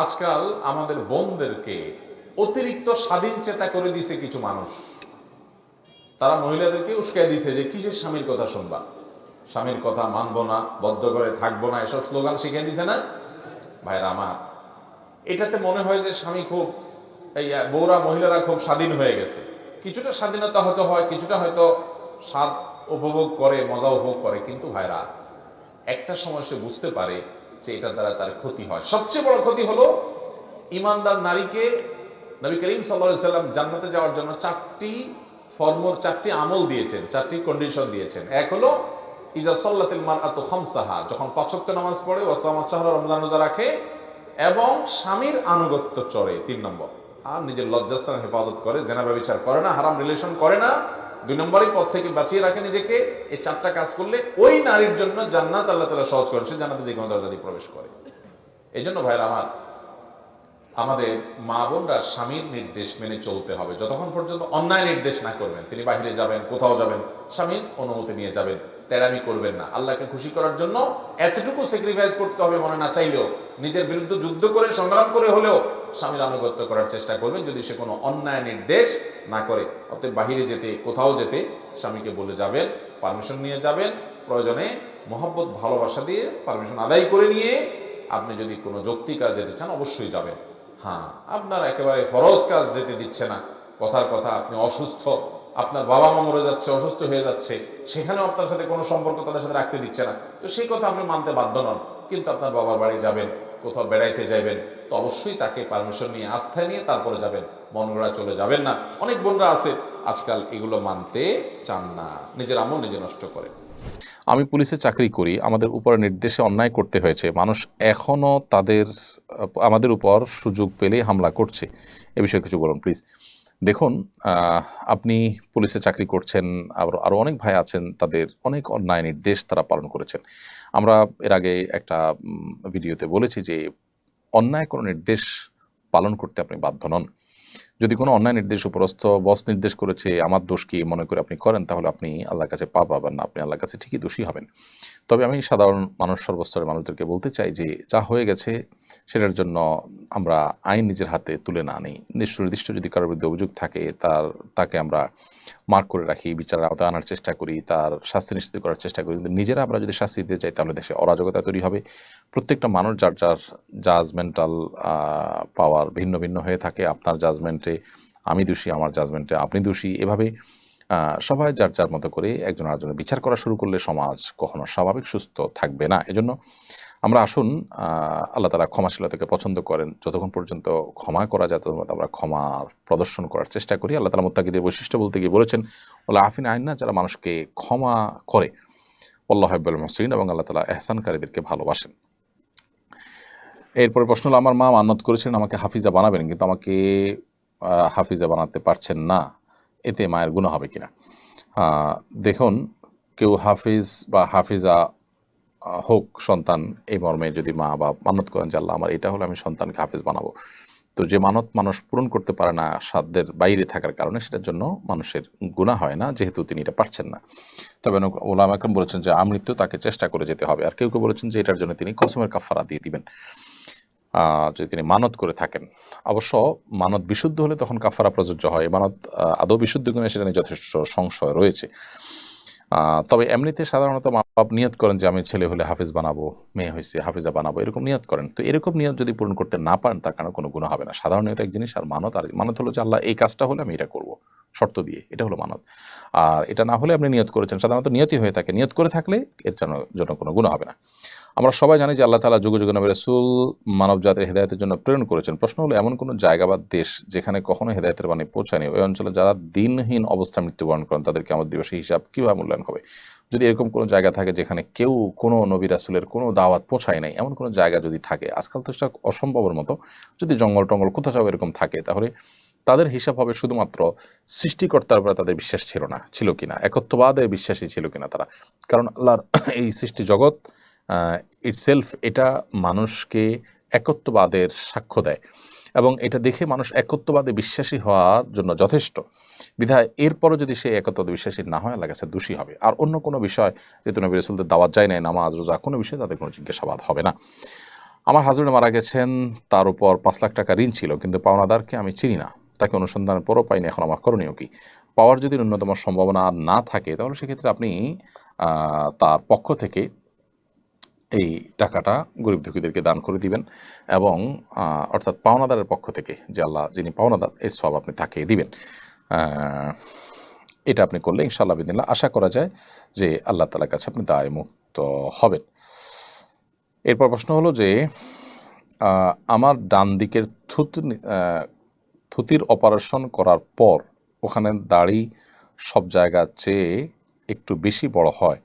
আজকাল আমাদের বোনদেরকে অতিরিক্ত স্বাধীন চেতা করে দিয়েছে কিছু মানুষ। তারা মহিলাদেরকে উস্কাই দিয়েছে যে কিসের স্বামীর কথা শুনবা, স্বামীর কথা মানবো না, বদ্ধ করে থাকবো না, এসব স্লোগান শিখিয়ে দিছে না ভাইরা আমার। এটাতে মনে হয় যে স্বামী খুব, এই বউরা, মহিলারা খুব স্বাধীন হয়ে গেছে। কিছুটা স্বাধীনতা হয়তো হয়, কিছুটা হয়তো স্বাদ উপভোগ করে, মজা উপভোগ করে, কিন্তু ভাইরা একটা সময় সে বুঝতে পারে যে এটার দ্বারা তার ক্ষতি হয়। সবচেয়ে বড় ক্ষতি হলো ইমানদার নারীকে নবী করিম সাল্লাল্লাহু আলাইহি সাল্লাম জান্নাতে যাওয়ার জন্য চারটি আমল দিয়েছেন, চারটি কন্ডিশন দিয়েছেন। এক হলো ইজা সাল্লাতিল মারআতু খামসাহা, যখন ৫ ওয়াক্ত নামাজ পড়ে, ওয়া সামাত শাহরা, রমজান রোজা রাখে এবং স্বামীর আনুগত্য চরে, ৩ নম্বর, আর নিজের লজ্জাস্থান হেফাজত করে, জেনা ব্যভিচার করে না, হারাম রিলেশন করে না, ২ নম্বরই পথ থেকে বাঁচিয়ে রাখে নিজেকে। এই 4টা কাজ করলে ওই নারীর জন্য জান্নাত আল্লাহ তাআলা সহজ করেন, সে জান্নাতে যে কোনো দরজা দিয়ে প্রবেশ করে। এই জন্য ভাইরা আমার, আমাদের মা বোনরা স্বামীর নির্দেশ মেনে চলতে হবে। যতক্ষণ পর্যন্ত অন্যায় নির্দেশ না করবেন, তিনি বাহিরে যাবেন, কোথাও যাবেন, স্বামীর অনুমতি নিয়ে যাবেন, তেড়ামি করবেন না। আল্লাহকে খুশি করার জন্য এতটুকু স্যাক্রিফাইস করতে হবে, মনে না চাইলেও, নিজের বিরুদ্ধে যুদ্ধ করে, সংগ্রাম করে হলেও স্বামীর আনুগত্য করার চেষ্টা করবেন, যদি সে কোনো অন্যায় নির্দেশ না করে। অতএব বাহিরে যেতে, কোথাও যেতে স্বামীকে বলে যাবেন, পারমিশন নিয়ে যাবেন, প্রয়োজনে মহব্বত ভালোবাসা দিয়ে পারমিশন আদায় করে নিয়ে আপনি যদি কোনো যৌক্তিক কাজ যেতে চান অবশ্যই যাবেন। হ্যাঁ, আপনার একেবারে ফরজ কাজ যেতে দিচ্ছে না, কথার কথা আপনি অসুস্থ, আপনার বাবা মা মরে যাচ্ছে, অসুস্থ হয়ে যাচ্ছে, সেখানেও আপনার সাথে কোনো সম্পর্ক তাদের সাথে রাখতে দিচ্ছে না, তো সেই কথা আপনি মানতে বাধ্য নন। কিন্তু আপনার বাবার বাড়ি যাবেন, কোথাও বেড়াইতে যাবেন, তো অবশ্যই তাকে পারমিশন নিয়ে, আস্থায় নিয়ে তারপরে যাবেন, মন গড়া চলে যাবেন না। অনেক বোনরা আছে আজকাল এগুলো মানতে চান না, নিজের আমল নিজে নষ্ট করে। আমি পুলিশে চাকরি করি, আমাদের উপরে নির্দেশে অন্যায় করতে হয়েছে, মানুষ এখনও আমাদের উপর সুযোগ পেলেই হামলা করছে, এ বিষয়ে কিছু বলুন প্লিজ। দেখুন, আপনি পুলিশে চাকরি করছেন, আরও অনেক ভাই আছেন, তাদের অনেক অন্যায় নির্দেশ তারা পালন করেছেন। আমরা এর আগে একটা ভিডিওতে বলেছি যে অন্যায় কোনো নির্দেশ পালন করতে আপনি বাধ্য নন। যদি কোনো অন্যায় নির্দেশ উপরস্থ বস নির্দেশ করেছে, আমার দোষ কি মনে করে আপনি করেন, তাহলে আপনি আল্লাহর কাছে পাবেন না, আপনি আল্লাহর কাছে ঠিকই দোষী হবেন। তবে আমি সাধারণ মানুষ, সর্বস্তরের মানুষদেরকে বলতে চাই যে যা হয়ে গেছে সেটার জন্য আমরা আইন নিজের হাতে তুলে না নিই। নির্দিষ্ট যদি কারোর বিরুদ্ধে অভিযোগ থাকে তাকে আমরা মার্ক করে রাখি, বিচারের আওতায় আনার চেষ্টা করি, তার শাস্তি নিশ্চিত করার চেষ্টা করি। কিন্তু নিজেরা আমরা যদি শাস্তি দিতে চাই তাহলে দেশে অরাজকতা তৈরি হবে। প্রত্যেকটা মানুষ যার জাজমেন্টাল পাওয়ার ভিন্ন ভিন্ন হয়ে থাকে। আপনার জাজমেন্টে আমি দোষী, আমার জাজমেন্টে আপনি দোষী, এভাবে সবাই যার যার মতো করে একজন আরেকজনের বিচার করা শুরু করলে সমাজ কখনো স্বাভাবিক সুস্থ থাকবে না। এজন্য আমরা আসুন, আল্লাহ তাআলা ক্ষমাশীলতাকে পছন্দ করেন। যতক্ষণ পর্যন্ত ক্ষমা করা যায় ততক্ষণ আমরা ক্ষমার প্রদর্শন করার চেষ্টা করি। আল্লাহ তাআলা মুত্তাকিদের বৈশিষ্ট্য বলতে গিয়ে বলেছেন, ওয়াল আফিনা আননা, যারা মানুষকে ক্ষমা করে, আল্লাহু হিব্বুল মুহসিনিন, এবং আল্লাহ তাআলা ইহসানকারীদেরকে ভালোবাসেন। এরপরে প্রশ্ন হলো, আমার মা মান্নত করেছেন আমাকে হাফিজা বানাবেন, কিন্তু আমাকে হাফিজা বানাতে পারছেন না, এতে মায়ের গুনাহ হবে কিনা? দেখুন, কেউ হাফিজ বা হাফিজা হোক সন্তান, এই মর্মে যদি মা বা মানত করেন যে আল্লাহ আমার এটা হলে আমি সন্তানকে হাফেজ বানাবো, তো যে মানত মানুষ পূরণ করতে পারে না সাধ্যের বাইরে থাকার কারণে, সেটার জন্য মানুষের গুনাহ হয় না, যেহেতু তিনি এটা পারছেন না। তবে ওলামা একরাম বলেছেন যে আমৃত্যু তাকে চেষ্টা করে যেতে হবে। আর কেউ কেউ বলেছেন যে এটার জন্য তিনি কসমের কাফারা দিয়ে দিবেন যদি তিনি মানত করে থাকেন। অবশ্য মানত বিশুদ্ধ হলে তখন কাফারা প্রযোজ্য হয়। মানত আদৌ বিশুদ্ধ কিনা সেটা নিয়ে যথেষ্ট সংশয় রয়েছে। তবে এমনিতে সাধারণত মা বাপ নিয়ত করেন যে আমি ছেলে হলে হাফিজ বানাবো, মেয়ে হয়েছে হাফিজা বানাবো, এরকম নিয়ত করেন। তো এরকম নিয়ত যদি পূরণ করতে না পারেন তার কারণে কোনো গুনাহ হবে না। সাধারণ নিয়ত এক জিনিস, আর মানত হলো যে আল্লাহ এই কাজটা হলে আমি এটা করবো, শর্ত দিয়ে, এটা হলো মানত। আর এটা না হলে আপনি নিয়ত করেছেন, সাধারণত নিয়তই হয়ে থাকে। নিয়ত করে থাকলে এর জন্য কোনো গুনাহ হবে না। আমরা সবাই জানি যে আল্লাহ তাআলা যুগে যুগে নবী রাসূল মানব জাতির হেদায়েতের জন্য প্রেরণ করেছেন। প্রশ্ন হলো, এমন কোনো জায়গা বা দেশ যেখানে কখনো হেদায়েতের বাণী পৌঁছায়নি, ওই অঞ্চলে যারা দিনহীন অবস্থা মৃত্যুবরণ করেন তাদের কিয়ামত দিবসে হিসাব কীভাবে মূল্যায়ন হবে? যদি এরকম কোনো জায়গা থাকে যেখানে কেউ কোনো নবী রাসূলের কোনো দাওয়াত পৌঁছায় নাই, এমন কোনো জায়গা যদি থাকে, আজকাল তো সেটা অসম্ভবের মতো, যদি জঙ্গল টঙ্গল কোথাও এরকম থাকে, তাহলে তাদের হিসাব হবে শুধুমাত্র সৃষ্টিকর্তার উপরে তাদের বিশ্বাস ছিল কিনা, একত্ববাদে বিশ্বাসী ছিল কিনা তারা। কারণ আল্লাহর এই সৃষ্টি জগৎ ইটসেলফ, এটা মানুষকে একত্ববাদের সাক্ষ্য দেয়, এবং এটা দেখে মানুষ একত্ববাদে বিশ্বাসী হওয়ার জন্য যথেষ্ট। বিধায় এরপরও যদি সে একত্ববাদে বিশ্বাসী না হয়, আল্লাহর কাছে দোষী হবে। আর অন্য কোনো বিষয়, যেহেতু নবী রাসূলদের দাওয়াত যায় নাই, নামাজ রোজা, কোনো বিষয়ে তাদের কোনো জিজ্ঞাসাবাদ হবে না। আমার হাজবেন্ড মারা গেছেন, তার উপর 5 লাখ টাকা ঋণ ছিল, কিন্তু পাওনাদারকে আমি চিনি না, তাকে অনুসন্ধানের পরও পাইনি, এখন আমার করণীয় কি? পাওয়ার যদি ন্যূনতম সম্ভাবনা না থাকে, তাহলে সেক্ষেত্রে আপনি তার পক্ষ থেকে এই টাকাটা গরিব দুঃখীদেরকে দান করে দিবেন, এবং অর্থাৎ পাওনাদারের পক্ষ থেকে, যে আল্লাহ যিনি পাওনাদার, এর সওয়াব আপনি তাকে দিবেন। এটা আপনি করলে ইনশাআল্লাহ বিদিনিল্লাহ আশা করা যায় যে আল্লাহ তাআলার কাছে আপনি দায় মুক্ত হবেন। এরপর প্রশ্ন হলো যে আমার ডান দিকের থুতির অপারেশন করার পর ওখানে দাড়ি সব জায়গার চেয়ে একটু বেশি বড় হয়।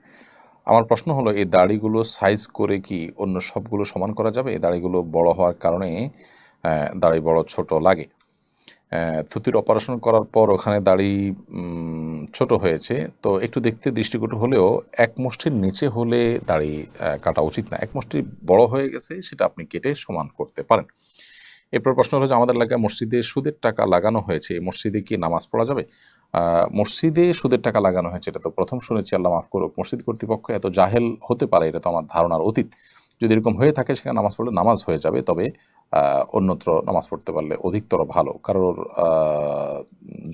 আমার প্রশ্ন হলো, এই দাড়িগুলো সাইজ করে কি অন্য সবগুলো সমান করা যাবে? এই দাড়িগুলো বড় হওয়ার কারণে দাড়ি বড় ছোট লাগে। থুতির অপারেশন করার পর ওখানে দাড়ি ছোট হয়েছে, তো একটু দেখতে দৃষ্টিকটু হলেও এক মুষ্টির নিচে হলে দাড়ি কাটা উচিত না। এক মুষ্টি বড় হয়ে গেছে, সেটা আপনি কেটে সমান করতে পারেন। এরপর প্রশ্ন হলো যে আমাদের এলাকায় মসজিদে সুদের টাকা লাগানো হয়েছে, মসজিদে কি নামাজ পড়া যাবে? মসজিদে সুদের টাকা লাগানো হয়েছে, এটা তো প্রথম শুনেছি, আল্লাহ মাফ করুক। মসজিদ কর্তৃপক্ষ এত জাহেল হতে পারে, এটা তো আমার ধারণার অতীত। যদি এরকম হয়ে থাকে, সেখানে নামাজ পড়লে নামাজ হয়ে যাবে, তবে অন্যত্র নামাজ পড়তে পারলে অধিকতর ভালো। কারোর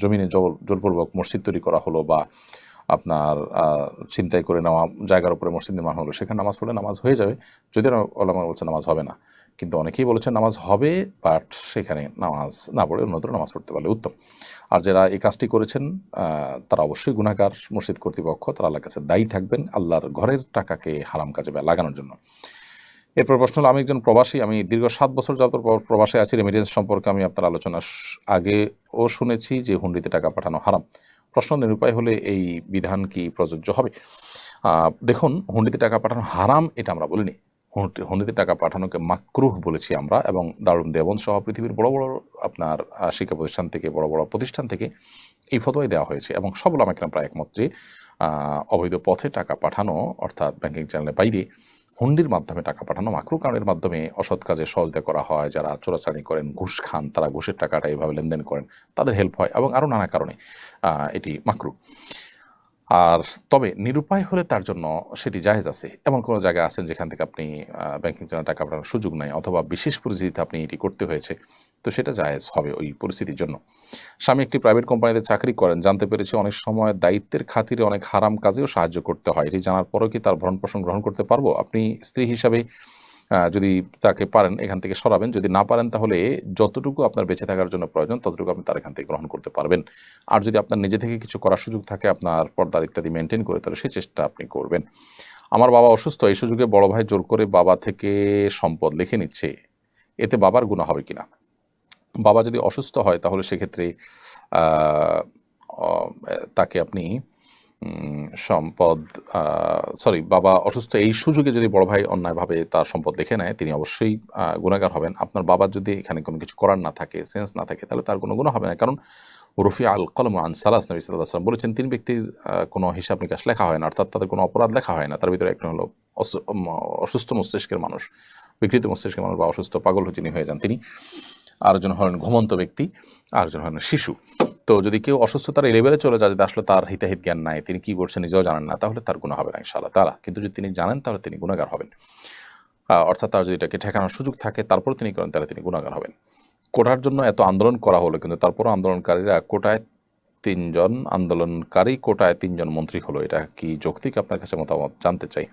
জমিনে জোরপূর্বক মসজিদ তৈরি করা হলো, বা আপনার ছিনতাই করে নেওয়া জায়গার উপরে মসজিদ নির্মাণ হলো, সেখানে নামাজ পড়লে নামাজ হয়ে যাবে। যদিও ওলামা বলছে নামাজ হবে না, কিন্তু অনেকেই বলেছেন নামাজ হবে, বাট সেখানে নামাজ না পড়ে অন্যত্র নামাজ পড়তে পারলে উত্তম। আর যারা এই কাজটি করেছেন তারা অবশ্যই গুনাহগার। মসজিদ কর্তৃপক্ষ তারা আল্লাহর কাছে দায়ী থাকবেন আল্লাহর ঘরের টাকাকে হারাম কাজে লাগানোর জন্য। এরপর প্রশ্ন হলো, আমি একজন প্রবাসী, আমি দীর্ঘ 7 বছর যাবত প্রবাসে আছি। রেমিটেন্স সম্পর্কে আমি আপনার আলোচনা আগেও শুনেছি যে হুন্ডিতে টাকা পাঠানো হারাম। প্রশ্ন নিরুপায় হলে এই বিধান কি প্রযোজ্য হবে? দেখুন, হুন্ডিতে টাকা পাঠানো হারাম এটা আমরা বলিনি। হুন্ডিতে টাকা পাঠানোকে মাকরুহ বলেছি আমরা, এবং দারুল দেওবন্দ সহ পৃথিবীর বড় বড় আপনার শিক্ষা প্রতিষ্ঠান থেকে, বড় বড় প্রতিষ্ঠান থেকে এই ফতোয়াই দেওয়া হয়েছে, এবং সব ওলামা কেরাম প্রায় একমত যে অবৈধ পথে টাকা পাঠানো, অর্থাৎ ব্যাংকিং চ্যানেলের বাইরে হুন্ডির মাধ্যমে টাকা পাঠানো মাকরুহ, কারণ এর মাধ্যমে অসৎ কাজে সহযোগিতা করা হয়। যারা চোরাচারি করেন, ঘুষ খান, তারা ঘুষের টাকাটা এইভাবে লেনদেন করেন, তাদের হেল্প হয়, এবং আরও নানা কারণে এটি মাকরুহ। আর তবে নিরুপায় হলে তার জন্য সেটি জায়েজ আছে। এমন কোনো জায়গা আছেন যেখান থেকে আপনি ব্যাংকিং চ্যানেলে টাকা পাঠানোর সুযোগ নাই, অথবা বিশেষ পরিস্থিতিতে আপনি এটি করতে হয়েছে, তো সেটা জায়েজ হবে ওই পরিস্থিতির জন্য। স্বামী একটি প্রাইভেট কোম্পানিতে চাকরি করেন, জানতে পেরেছি অনেক সময় দায়িত্বের খাতিরে অনেক হারাম কাজেও সাহায্য করতে হয়। এটি জানার পরেও কি তার ভরণ পোষণ গ্রহণ করতে পারবো? আপনি স্ত্রী হিসাবে যদি তাকে পারেন এখান থেকে সরাবেন, যদি না পারেন তাহলে যতটুকু আপনার বেঁচে থাকার জন্য প্রয়োজন ততটুকু আপনি তার এখান থেকে গ্রহণ করতে পারবেন। আর যদি আপনার নিজে থেকে কিছু করার সুযোগ থাকে আপনার পর্দার ইত্যাদি মেনটেন করে, তাহলে সেই চেষ্টা আপনি করবেন। আমার বাবা অসুস্থ, এই সুযোগে বড় ভাই জোর করে বাবা থেকে সম্পদ লিখে নিচ্ছে, এতে বাবার গুনাহ হবে কিনা? বাবা যদি অসুস্থ হয় তাহলে সেক্ষেত্রে আহ, আহ, তাকে আপনি সম্পদ, বাবা অসুস্থ এই সুযোগে যদি বড় ভাই অন্যায়ভাবে তার সম্পদ লিখে নেয়, তিনি অবশ্যই গুনাহগার হবেন। আপনার বাবার যদি এখানে কোনো কিছু করার না থাকে, সেন্স না থাকে, তাহলে তার কোনো গুনাহ হবে না। কারণ রফি আল কলম আন সালাস, নবী সাল্লাল্লাহু আলাইহি ওয়াসাল্লাম বলেছেন, তিন ব্যক্তির কোনো হিসাব নিকাশ লেখা হয় না, অর্থাৎ তাদের কোনো অপরাধ লেখা হয় না। তার ভিতরে একজন হলো অসুস্থ মস্তিষ্কের মানুষ, বিকৃত মস্তিষ্কের মানুষ, বা অসুস্থ পাগল যিনি হয়ে যান তিনি। আরেকজন হলেন ঘুমন্ত ব্যক্তি, আরেকজন হলেন শিশু। তো যদি কেউ অসুস্থতার এই লেভেলে চলে যায়, যদি আসলে তার হিতাহিত জ্ঞান নাই, তিনি কি করছেন নিজেও জানেন না, তাহলে তার গুনাহ হবে না ইনশাআল্লাহ তাআলা। কিন্তু যদি তিনি জানেন তাহলে তিনি গুনাহগার হবেন। অর্থাৎ তার যদি এটাকে ঠেকানোর সুযোগ থাকে তারপর তিনি করেন, তাহলে তিনি গুনাহগার হবেন। কোটার জন্য এত আন্দোলন করা হলো, কিন্তু তারপরও আন্দোলনকারীরা কোটায় তিনজন মন্ত্রী হলো, এটা কি যৌক্তিক? আপনার কাছে মতামত জানতে চাই।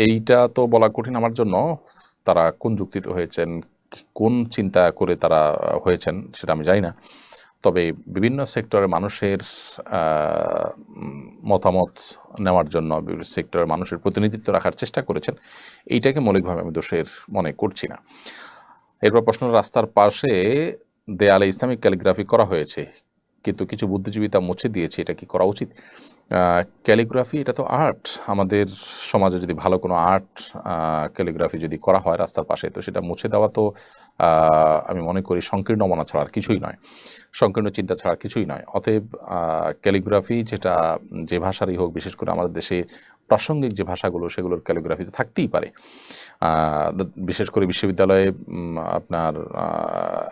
এইটা তো বলা কঠিন আমার জন্য। তারা কোন যুক্তিতে হয়েছেন, কোন চিন্তা করে তারা হয়েছেন সেটা আমি জানি না। তবে বিভিন্ন সেক্টরের মানুষের মতামত নেওয়ার জন্য, বিভিন্ন সেক্টরের মানুষের প্রতিনিধিত্ব রাখার চেষ্টা করেছেন, এইটাকে মৌলিকভাবে আমি দোষের মনে করছি না। এরপর প্রশ্ন, রাস্তার পাশে দেয়ালে ইসলামিক ক্যালিগ্রাফি করা হয়েছে, কিন্তু কিছু বুদ্ধিজীবী তা মুছে দিয়েছে, এটা কি করা উচিত? ক্যালিগ্রাফি এটা তো আর্ট। আমাদের সমাজে যদি ভালো কোনো আর্ট ক্যালিগ্রাফি যদি করা হয় রাস্তার পাশে, তো সেটা মুছে দেওয়া তো আমি মনে করি সংকীর্ণ মনা ছাড়া আর কিছুই নয়, সংকীর্ণ চিন্তা ছাড়া কিছুই নয়। অতএব ক্যালিগ্রাফি যেটা যে ভাষারই হোক, বিশেষ করে আমাদের দেশে প্রাসঙ্গিক যে ভাষাগুলো, সেগুলোর ক্যালিগ্রাফি তো থাকতেই পারে। বিশেষ করে বিশ্ববিদ্যালয়ে আপনার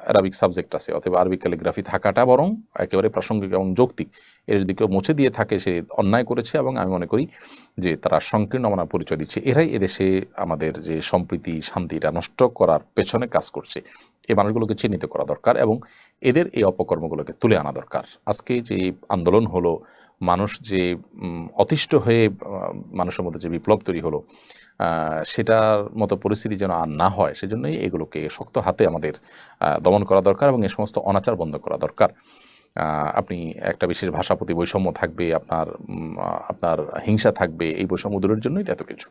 অ্যারাবিক সাবজেক্ট আছে, অথবা আরবিক ক্যালিগ্রাফি থাকাটা বরং একেবারে প্রাসঙ্গিক এবং যৌক্তিক। এর যদি কেউ মুছে দিয়ে থাকে, সে অন্যায় করেছে, এবং আমি মনে করি যে তারা সংকীর্ণ মনা পরিচয় দিচ্ছে। এরাই এদেশে আমাদের যে সম্প্রীতি শান্তিটা নষ্ট করার পেছনে কাজ করছে। এই মানুষগুলোকে চিহ্নিত করা দরকার, এবং এদের এই অপকর্মগুলোকে তুলে আনা দরকার। আজকে যে আন্দোলন হলো, মানুষ যে অতিষ্ঠ হয়ে মানুষের মধ্যে যে বিপ্লব তৈরি হলো, সেটার মতো পরিস্থিতি যেন আর না হয়, সেজন্যই এগুলোকে শক্ত হাতে আমাদের দমন করা দরকার, এবং এই সমস্ত অনাচার বন্ধ করা দরকার। আপনি একটা বিশেষ ভাষা প্রতি বৈষম্য থাকবে, আপনার হিংসা থাকবে, এই বৈষম্য দূরের জন্যই তো এত কিছু।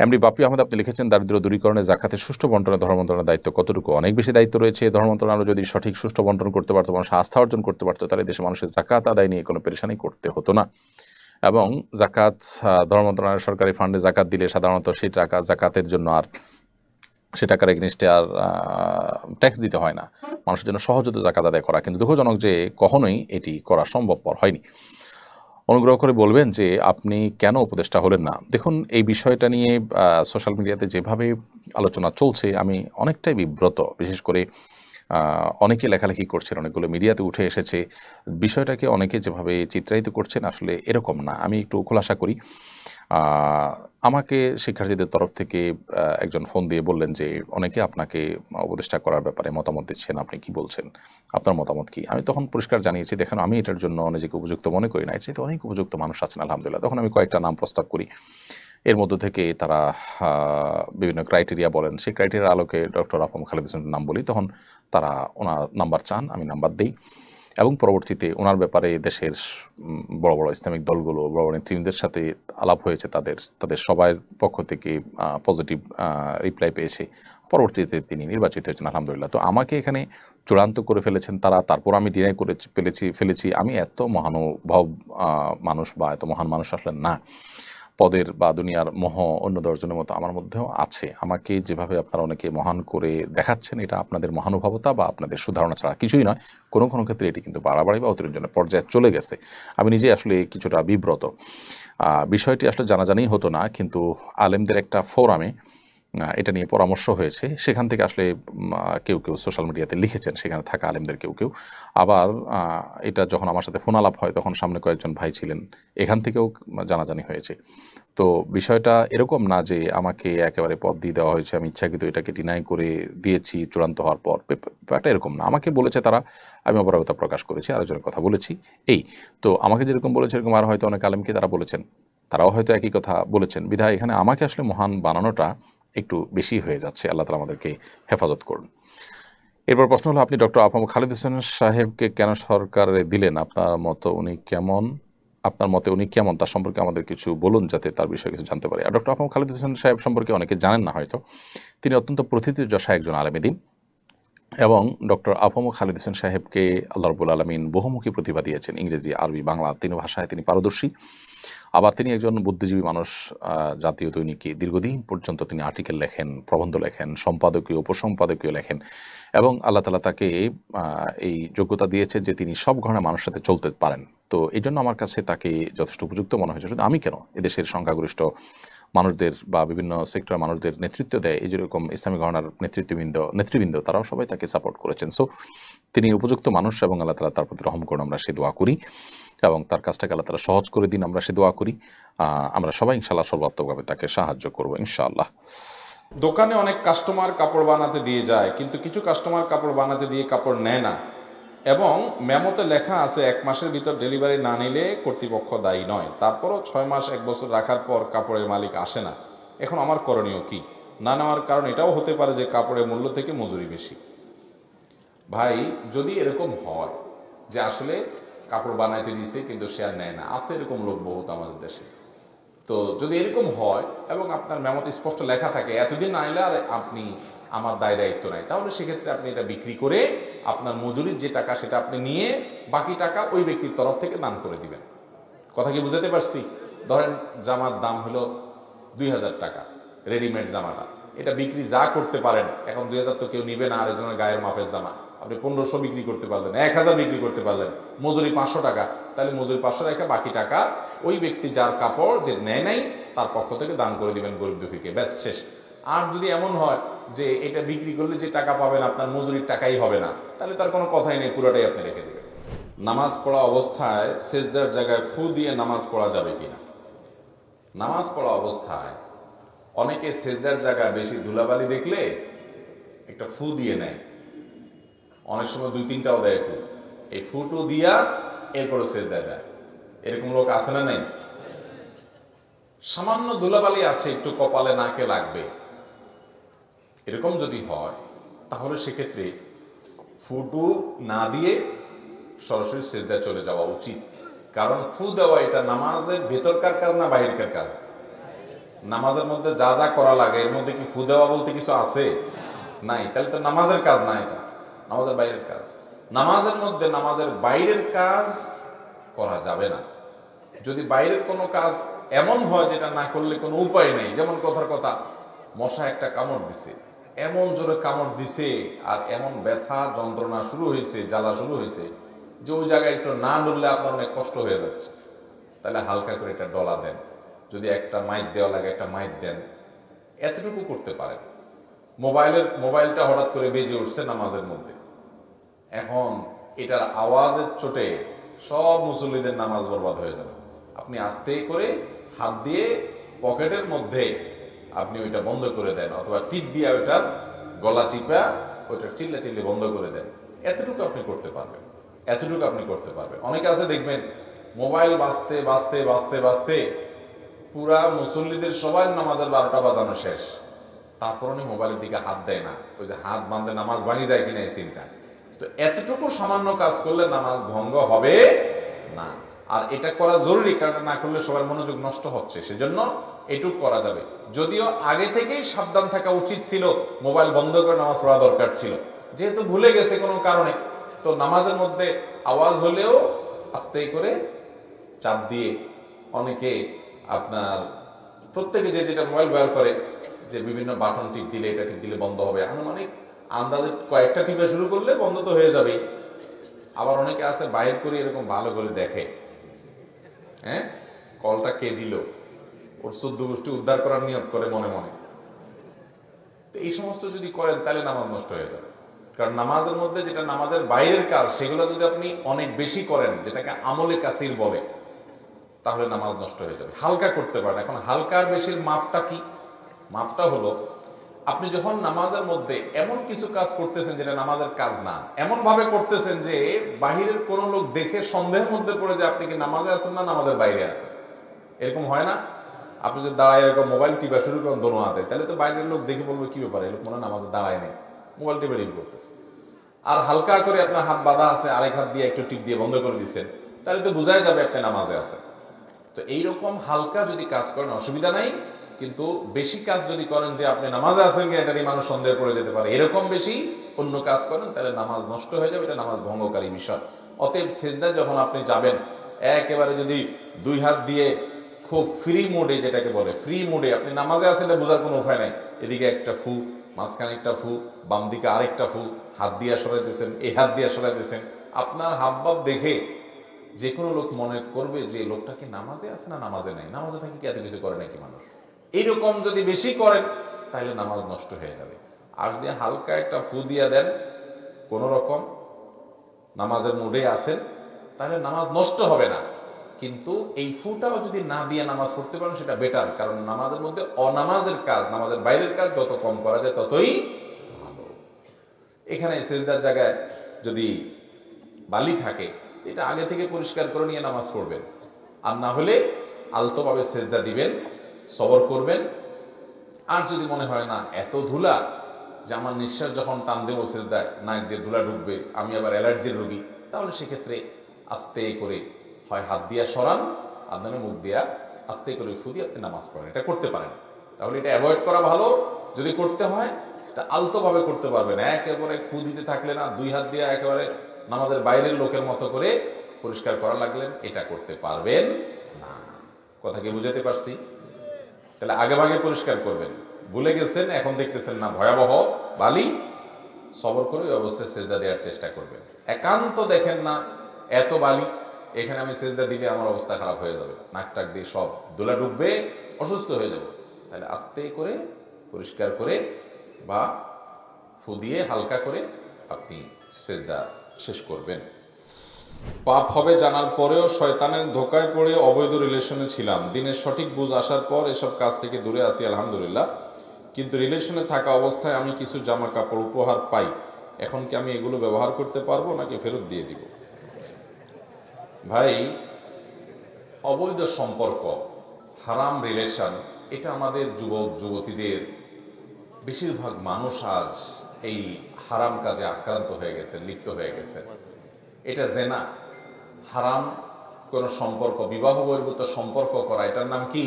এমডি বাপি আহমেদ আপনি লিখেছেন, দারিদ্র্য দূরীকরণে জাকাতের সুষ্ঠু বন্টনে ধর্ম মন্ত্রণালয়ের দায়িত্ব কতটুকু? অনেক বেশি দায়িত্ব রয়েছে। ধর্ম মন্ত্রণালয় যদি সঠিক সুষ্ঠু বন্টন করতে পারতো, মানুষ আস্থা অর্জন করতে পারতো, তাহলে দেশের মানুষের জাকাত আদায় নিয়ে কোনো পেরেশানি করতে হতো না। এবং জাকাত, ধর্ম মন্ত্রণালয়ের সরকারি ফান্ডে জাকাত দিলে সাধারণত সেই টাকা জাকাতের জন্য আর সে টাকার এগেনিস্টে আর ট্যাক্স দিতে হয় না, মানুষের জন্য সহজ হতো জাকাত আদায় করা। কিন্তু দুঃখজনক যে কখনোই এটি করা সম্ভবপর হয়নি। অনুগ্রহ করে বলবেন যে আপনি কেন উপদেষ্টা হলেন না? দেখুন, এই বিষয়টা নিয়ে সোশ্যাল মিডিয়াতে যেভাবে আলোচনা চলছে, আমি অনেকটাই বিব্রত। বিশেষ করে অনেকে লেখালেখি করছেন, অনেকগুলো মিডিয়াতে উঠে এসেছে, বিষয়টাকে অনেকে যেভাবে চিত্রায়িত করছেন আসলে এরকম না। আমি একটু খোলাসা করি। আমাকে শিক্ষার্থীদের তরফ থেকে একজন ফোন দিয়ে বললেন যে অনেকে আপনাকে উপদেষ্টা করার ব্যাপারে মতামত দিচ্ছেন, আপনি কি বলছেন, আপনার মতামত কি? আমি তখন পরিষ্কার জানিয়েছি, দেখেন, আমি এটার জন্য নিজেকে উপযুক্ত মনে করি না, এর চাইতে অনেক উপযুক্ত মানুষ আছেন আলহামদুলিল্লাহ। তখন আমি কয়েকটা নাম প্রস্তাব করি, এর মধ্য থেকে তারা বিভিন্ন ক্রাইটেরিয়া বলেন, সেই ক্রাইটেরিয়ার আলোকে ডক্টর আফম খালেদ হোসেনের নাম বলি। তখন তারা ওনার নাম্বার চান, আমি নাম্বার দিই, এবং পরবর্তীতে ওনার ব্যাপারে দেশের বড় বড় ইসলামিক দলগুলো, বড় বড় নেতৃবৃন্দের সাথে আলাপ হয়েছে, তাদের সবার পক্ষ থেকে পজিটিভ রিপ্লাই পেয়েছে। পরবর্তীতে তিনি নির্বাচিত হয়েছেন আলহামদুলিল্লাহ। তো আমাকে এখানে চূড়ান্ত করে ফেলেছেন তারা, তারপর আমি ডিনাই করে ফেলেছি। আমি এত মহানুভব মানুষ বা এত মহান মানুষ আসলে না। পদের বা দুনিয়ার মোহ অন্য 10 জনের মতো আমার মধ্যেও আছে। আমাকে যেভাবে আপনারা অনেকে মহান করে দেখাচ্ছেন, এটা আপনাদের মহানুভবতা বা আপনাদের সুধারণা ছাড়া কিছুই নয়। কোনো কোনো ক্ষেত্রে এটি কিন্তু বাড়াবাড়ি বা অতিরঞ্জনের পর্যায়ে চলে গেছে। আমি নিজে আসলে কিছুটা বিব্রত। বিষয়টি আসলে জানাজানিই হতো না, কিন্তু আলেমদের একটা ফোরামে এটা নিয়ে পরামর্শ হয়েছে। সেখান থেকে আসলে কেউ কেউ সোশ্যাল মিডিয়াতে লিখেছেন, সেখানে থাকা আলেমদের কেউ কেউ। আবার এটা যখন আমার সাথে ফোন আলাপ হয় তখন সামনে কয়েকজন ভাই ছিলেন, এখান থেকেও জানাজানি হয়েছে। তো বিষয়টা এরকম না যে আমাকে একেবারে পদ দিয়ে দেওয়া হয়েছে, আমি ইচ্ছাকৃত এটাকে ডিনাই করে দিয়েছি চূড়ান্ত হওয়ার পর। ব্যাপারটা এরকম না। আমাকে বলেছে তারা, আমি অপারগতা প্রকাশ করেছি, আরেকজনের কথা বলেছি। এই তো আমাকে যেরকম বলেছে এরকম আর হয়তো অনেক আলেমকে তারা বলেছেন, তারাও হয়তো একই কথা বলেছেন। বিধায় এখানে আমাকে আসলে মহান বানানোটা একটু বেশি হয়ে যাচ্ছে। আল্লাহ তাআলা আমাদেরকে হেফাজত করুন। এরপর প্রশ্ন হলো, আপনি ডক্টর আহমদ খালিদ হোসেন সাহেবকে কেন সরকারে দিলেন? আপনার মতে উনি কেমন তার সম্পর্কে আমাদের কিছু বলুন, যাতে তার বিষয়ে কিছু জানতে পারি। আর ডক্টর আহমদ খালিদ হোসেন সাহেব সম্পর্কে অনেকে জানেন না হয়তো। তিনি অত্যন্ত প্রথিতযশা একজন আলেম দ্বীন, এবং ডক্টর আহমদ খালিদ হোসেন সাহেবকে আল্লাহ রাব্বুল আলামিন বহুমুখী প্রতিভা দিয়েছেন। ইংরেজি, আরবি, বাংলা 3 ভাষায় তিনি পারদর্শী। আবার তিনি একজন বুদ্ধিজীবী মানুষ। জাতীয় দৈনিকে দীর্ঘদিন পর্যন্ত তিনি আর্টিকেল লেখেন, প্রবন্ধ লেখেন, সম্পাদকীয় উপসম্পাদকীয় লেখেন, এবং আল্লাহ তাআলা তাকে এই যোগ্যতা দিয়েছে যে তিনি সব ধরনের মানুষের সাথে চলতে পারেন। তো এই জন্য আমার কাছে তাকে যথেষ্ট উপযুক্ত মনে হয়েছে। শুধু আমি কেন, এদেশের সংখ্যাগরিষ্ঠ মানুষদের বা বিভিন্ন সেক্টরের মানুষদের নেতৃত্ব দেয় এই যেরকম ইসলামী ঘরানার নেতৃবৃন্দ তারাও সবাই তাকে সাপোর্ট করেছেন। সো তিনি উপযুক্ত মানুষ, এবং আল্লাহ তাআলা তার প্রতি রহম করুন, আমরা সে দোয়া করি, এবং তার কাজটাকে আল্লাহ তাআলা সহজ করে দিন, আমরা সে দোয়া করি। আমরা সবাই ইনশাআল্লাহ সর্বাত্মকভাবে তাকে সাহায্য করব ইনশাআল্লাহ। দোকানে অনেক কাস্টমার কাপড় বানাতে দিয়ে যায়, কিন্তু কিছু কাস্টমার কাপড় বানাতে দিয়ে কাপড় নেয় না, এবং মেমোতে লেখা আছে 1 মাসের ভিতর ডেলিভারি না নিলে কর্তৃপক্ষ দায়ী নয়। তারপরও 6 মাস 1 বছর রাখার পর কাপড়ের মালিক আসে না। এখন আমার করণীয় কি? না নেওয়ার কারণ এটাও হতে পারে যে কাপড়ের মূল্য থেকে মজুরি বেশি। ভাই, যদি এরকম হয় যে আসলে কাপড় বানাইতে দিছে কিন্তু সে আর নেয় না, আছে এরকম লোক বহুত আমাদের দেশে। তো যদি এরকম হয় এবং আপনার মেমোতে স্পষ্ট লেখা থাকে এতদিন না এলে আর আপনি আমার দায়িত্ব নাই, তাহলে সেক্ষেত্রে আপনি এটা বিক্রি করে আপনার মজুরির যে টাকা সেটা আপনি নিয়ে বাকি টাকা ওই ব্যক্তির তরফ থেকে দান করে দিবেন। কথা কি বুঝাতে পারছি? ধরেন জামার দাম হলো 2000 টাকা, রেডিমেড জামাটা, এটা বিক্রি যা করতে পারেন, এখন 2000 তো কেউ নিবে না, আরেকজনের গায়ের মাপের জামা, আপনি 1500 বিক্রি করতে পারলেন, 1000 বিক্রি করতে পারলেন, মজুরি 500 টাকা, তাহলে মজুরি 500 রেখে বাকি টাকা ওই ব্যক্তি যার কাপড় যে নেয় নাই তার পক্ষ থেকে দান করে দিবেন গরিব দুঃখীকে, ব্যাস শেষ। আর যদি এমন হয় যে এটা বিক্রি করলে যে টাকা পাবেন আপনার মজুরির টাকাই হবে না, তাহলে তার কোনো কথাই নেই, পুরোটাই আপনি রেখে দেবেন। নামাজ পড়া অবস্থায় সেজদার জায়গায় ফু দিয়ে নামাজ পড়া যাবে কিনা? নামাজ পড়া অবস্থায় অনেকে সেজদার জায়গায় বেশি ধুলাবালি দেখলে একটা ফু দিয়ে নেয়, অনেক সময় 2-3টাও দেয় ফু। এই ফুটো দিয়া এরপরে সেজদা যায়, এরকম লোক আছে না নেই? সামান্য ধুলাবালি আছে, একটু কপালে নাকে লাগবে, এরকম যদি হয় তাহলে সেক্ষেত্রে ফুটু না দিয়ে সরাসরি সেজদায় চলে যাওয়া উচিত। কারণ ফু দেওয়া এটা নামাজের ভেতরকার কাজ না বাহিরকার কাজ? নামাজের মধ্যে যা যা করা লাগে এর মধ্যে কি ফু দেওয়া বলতে কিছু আছে? নাই, তাহলে তো নামাজের কাজ না, এটা নামাজের বাইরের কাজ। নামাজের মধ্যে নামাজের বাইরের কাজ করা যাবে না। যদি বাইরের কোনো কাজ এমন হয় যেটা না করলে কোনো উপায় নেই, যেমন কথার কথা মশা একটা কামড় দিছে, এমন জোরে কামড় দিছে আর এমন ব্যথা যন্ত্রণা শুরু হয়েছে, জ্বালা শুরু হয়েছে যে ওই জায়গায় একটু না ডললে আপনার অনেক কষ্ট হয়ে যাচ্ছে, তাহলে হালকা করে এটা ডলা দেন। যদি একটা মাইট দেওয়া লাগে একটা মাইট দেন, এতটুকু করতে পারেন। মোবাইলটা হঠাৎ করে বেজে উঠছে নামাজের মধ্যে, এখন এটার আওয়াজের চোটে সব মুসল্লিদের নামাজ বরবাদ হয়ে যাবে। আপনি আস্তে করে হাত দিয়ে পকেটের মধ্যে আপনি ওইটা বন্ধ করে দেন, অথবা টিপ দিয়ে ওইটার গলা চিপা ওইটার চিল্লে বন্ধ করে দেন। এতটুকু আপনি করতে পারবেন। অনেকে আছে দেখবেন মোবাইল বাজতে পুরা মুসল্লিদের সবার নামাজের 12টা বাজানো শেষ, তারপর উনি মোবাইলের দিকে হাত দেয় না। ওই যে হাত বাঁধলে নামাজ ভাঙি যায় কিনা এই চিন্তা। তো এতটুকু সামান্য কাজ করলে নামাজ ভঙ্গ হবে না। আর এটা করা জরুরি, কারণ না করলে সবার মনোযোগ নষ্ট হচ্ছে, সেজন্য এটুক করা যাবে। যদিও আগে থেকেই সাবধান থাকা উচিত ছিল, মোবাইল বন্ধ করে নামাজ পড়া দরকার ছিল। যেহেতু ভুলে গেছে কোনো কারণে, তো নামাজের মধ্যে আওয়াজ হলেও আস্তে করে চাপ দিয়ে, অনেকে আপনার প্রত্যেকে যে যেটা মোবাইল ব্যবহার করে, যে বিভিন্ন বাটন টিপ দিলে এটা টিপ দিলে বন্ধ হবে, আনুমানিক আন্দাজে কয়েকটা টিপে শুরু করলে বন্ধ তো হয়ে যাবে। আবার অনেকে আছে বাইর করে এরকম ভালো করে দেখে, হ্যাঁ কলটা কে দিল, ওর চোদ্দ গোষ্ঠী উদ্ধার করার নিয়ত করে মনে মনে। তো এই সমস্ত যদি করেন তাহলে নামাজ নষ্ট হয়ে যাবে। কারণ নামাজের মধ্যে যেটা নামাজের বাইরের কাজ, সেগুলো যদি আপনি অনেক বেশি করেন, যেটাকে আমলে কাসির বলে, তাহলে নামাজ নষ্ট হয়ে যাবে। হালকা করতে পারেন। এখন হালকার বেশির মাপটা কি? মাপটা হলো, আপনি যখন নামাজের মধ্যে এমন কিছু কাজ করতেছেন যেটা নামাজের কাজ না, এমন ভাবে করতেছেন যে বাহিরের কোনো লোক দেখে সন্দেহের মধ্যে পড়ে যে আপনি কি নামাজে আছেন না নামাজের বাইরে আছেন। এরকম হয় না? আপনি যদি দাঁড়ায় এরকম মোবাইল টিপা শুরু করেন দোনো হাতে, তাহলে তো বাইরের লোক দেখে বলবে কি ব্যাপার, এরকম মনে নামাজে দাঁড়ায় নেই, মোবাইল টিপে টিপ করতেছে। আর হালকা করে আপনার হাত বাঁধা আছে, আরেক হাত দিয়ে একটু টিপ দিয়ে বন্ধ করে দিচ্ছেন, তাহলে তো বোঝাই যাবে আপনি নামাজে আছেন। তো এইরকম হালকা যদি কাজ করেন অসুবিধা নাই, কিন্তু বেশি কাজ যদি করেন যে আপনি নামাজে আছেন কিনা এটা নিয়ে মানুষ সন্দেহ করে যেতে পারে, এরকম বেশি অন্য কাজ করেন, তাহলে নামাজ নষ্ট হয়ে যাবে, এটা নামাজ ভঙ্গকারী বিষয়। অতএব সিজদায় যখন আপনি যাবেন, একেবারে যদি দুই হাত দিয়ে খুব ফ্রি মোডে, যেটাকে বলে ফ্রি মোডে, আপনি নামাজে আছেন এটা বোঝার কোনো উপায় নাই। এদিকে একটা ফু, মাঝখানে একটা ফু, বাম দিকে আরেকটা ফু, হাত দিয়ে সরাইতেছেন, এই হাত দিয়ে সরাইতেছেন, আপনার হাবভাব দেখে যে কোনো লোক মনে করবে যে লোকটা কি নামাজে আছে না নামাজে নাই, নামাজে থাকি কি এত কিছু করে নাকি মানুষ। এইরকম যদি বেশি করেন তাহলে নামাজ নষ্ট হয়ে যাবে। আর যদি হালকা একটা ফু দিয়ে দেন, কোনো রকম নামাজের মুডে আছেন, তাহলে নামাজ নষ্ট হবে না। কিন্তু এই ফুটাও যদি না দিয়ে নামাজ পড়তে পারেন সেটা বেটার, কারণ নামাজের মধ্যে অনামাজের কাজ, নামাজের বাইরের কাজ যত কম করা যায় ততই ভালো। এখানে সেজদার জায়গায় যদি বালি থাকে, এটা আগে থেকে পরিষ্কার করে নিয়ে নামাজ পড়বেন, আর না হলে আলতোভাবে সেজদা দিবেন, সবর করবেন। আর যদি মনে হয় না এত ধুলা যে আমার নিঃশ্বাস যখন টান দেবো সেজদায় নাক দিয়ে ধুলা ঢুকবে, আমি আবার অ্যালার্জির রোগী, তাহলে সেক্ষেত্রে আস্তে করে হয় হাত দিয়া সরান, আর নাহলে মুখ দিয়া আস্তে করে ফু দিয়ে আপনি নামাজ পড়েন, এটা করতে পারেন। তাহলে এটা অ্যাভয়েড করা ভালো। যদি করতে হয় এটা আলতোভাবে করতে পারবেন, একেবারে ফু দিতে থাকলে না, দুই হাত দিয়ে একেবারে নামাজের বাইরের লোকের মতো করে পরিষ্কার করা লাগলেন, এটা করতে পারবেন না। কথা কি বুঝাতে পারছি? তাহলে আগে ভাগে পরিষ্কার করবেন। ভুলে গেছেন, এখন দেখতেছেন না ভয়াবহ বালি, সবর করে ওই অবস্থায় সেজদা দেওয়ার চেষ্টা করবেন। একান্ত দেখেন না এত বালি, এখানে আমি সেজদা দিলে আমার অবস্থা খারাপ হয়ে যাবে, নাক টাক দিয়ে সব দোলা ডুববে, অসুস্থ হয়ে যাব, তাহলে আস্তে করে পরিষ্কার করে বা ফু দিয়ে হালকা করে আপনি সেজদা শেষ করবেন। পাপ হবে জানার পরেও শয়তানের ধোকায় পড়ে অবৈধ রিলেশনে ছিলাম। দিনের সঠিক বুঝ আসার পর এসব কাজ থেকে দূরে আছি আলহামদুলিল্লাহ, কিন্তু রিলেশনে থাকা অবস্থায় আমি কিছু জামা কাপড় উপহার পাই, এখন কি আমি এগুলো ব্যবহার করতে পারবো নাকি ফেরত দিয়ে দিব? ভাই, অবৈধ সম্পর্ক, হারাম রিলেশন, এটা আমাদের যুবক যুবতীদের বেশিরভাগ মানুষ আজ এই হারাম কাজে আক্রান্ত হয়ে গেছে, লিপ্ত হয়ে গেছে। এটা জেনা, হারাম কোনো সম্পর্ক, বিবাহ বহির্ভূত সম্পর্ক করা, এটার নাম কি?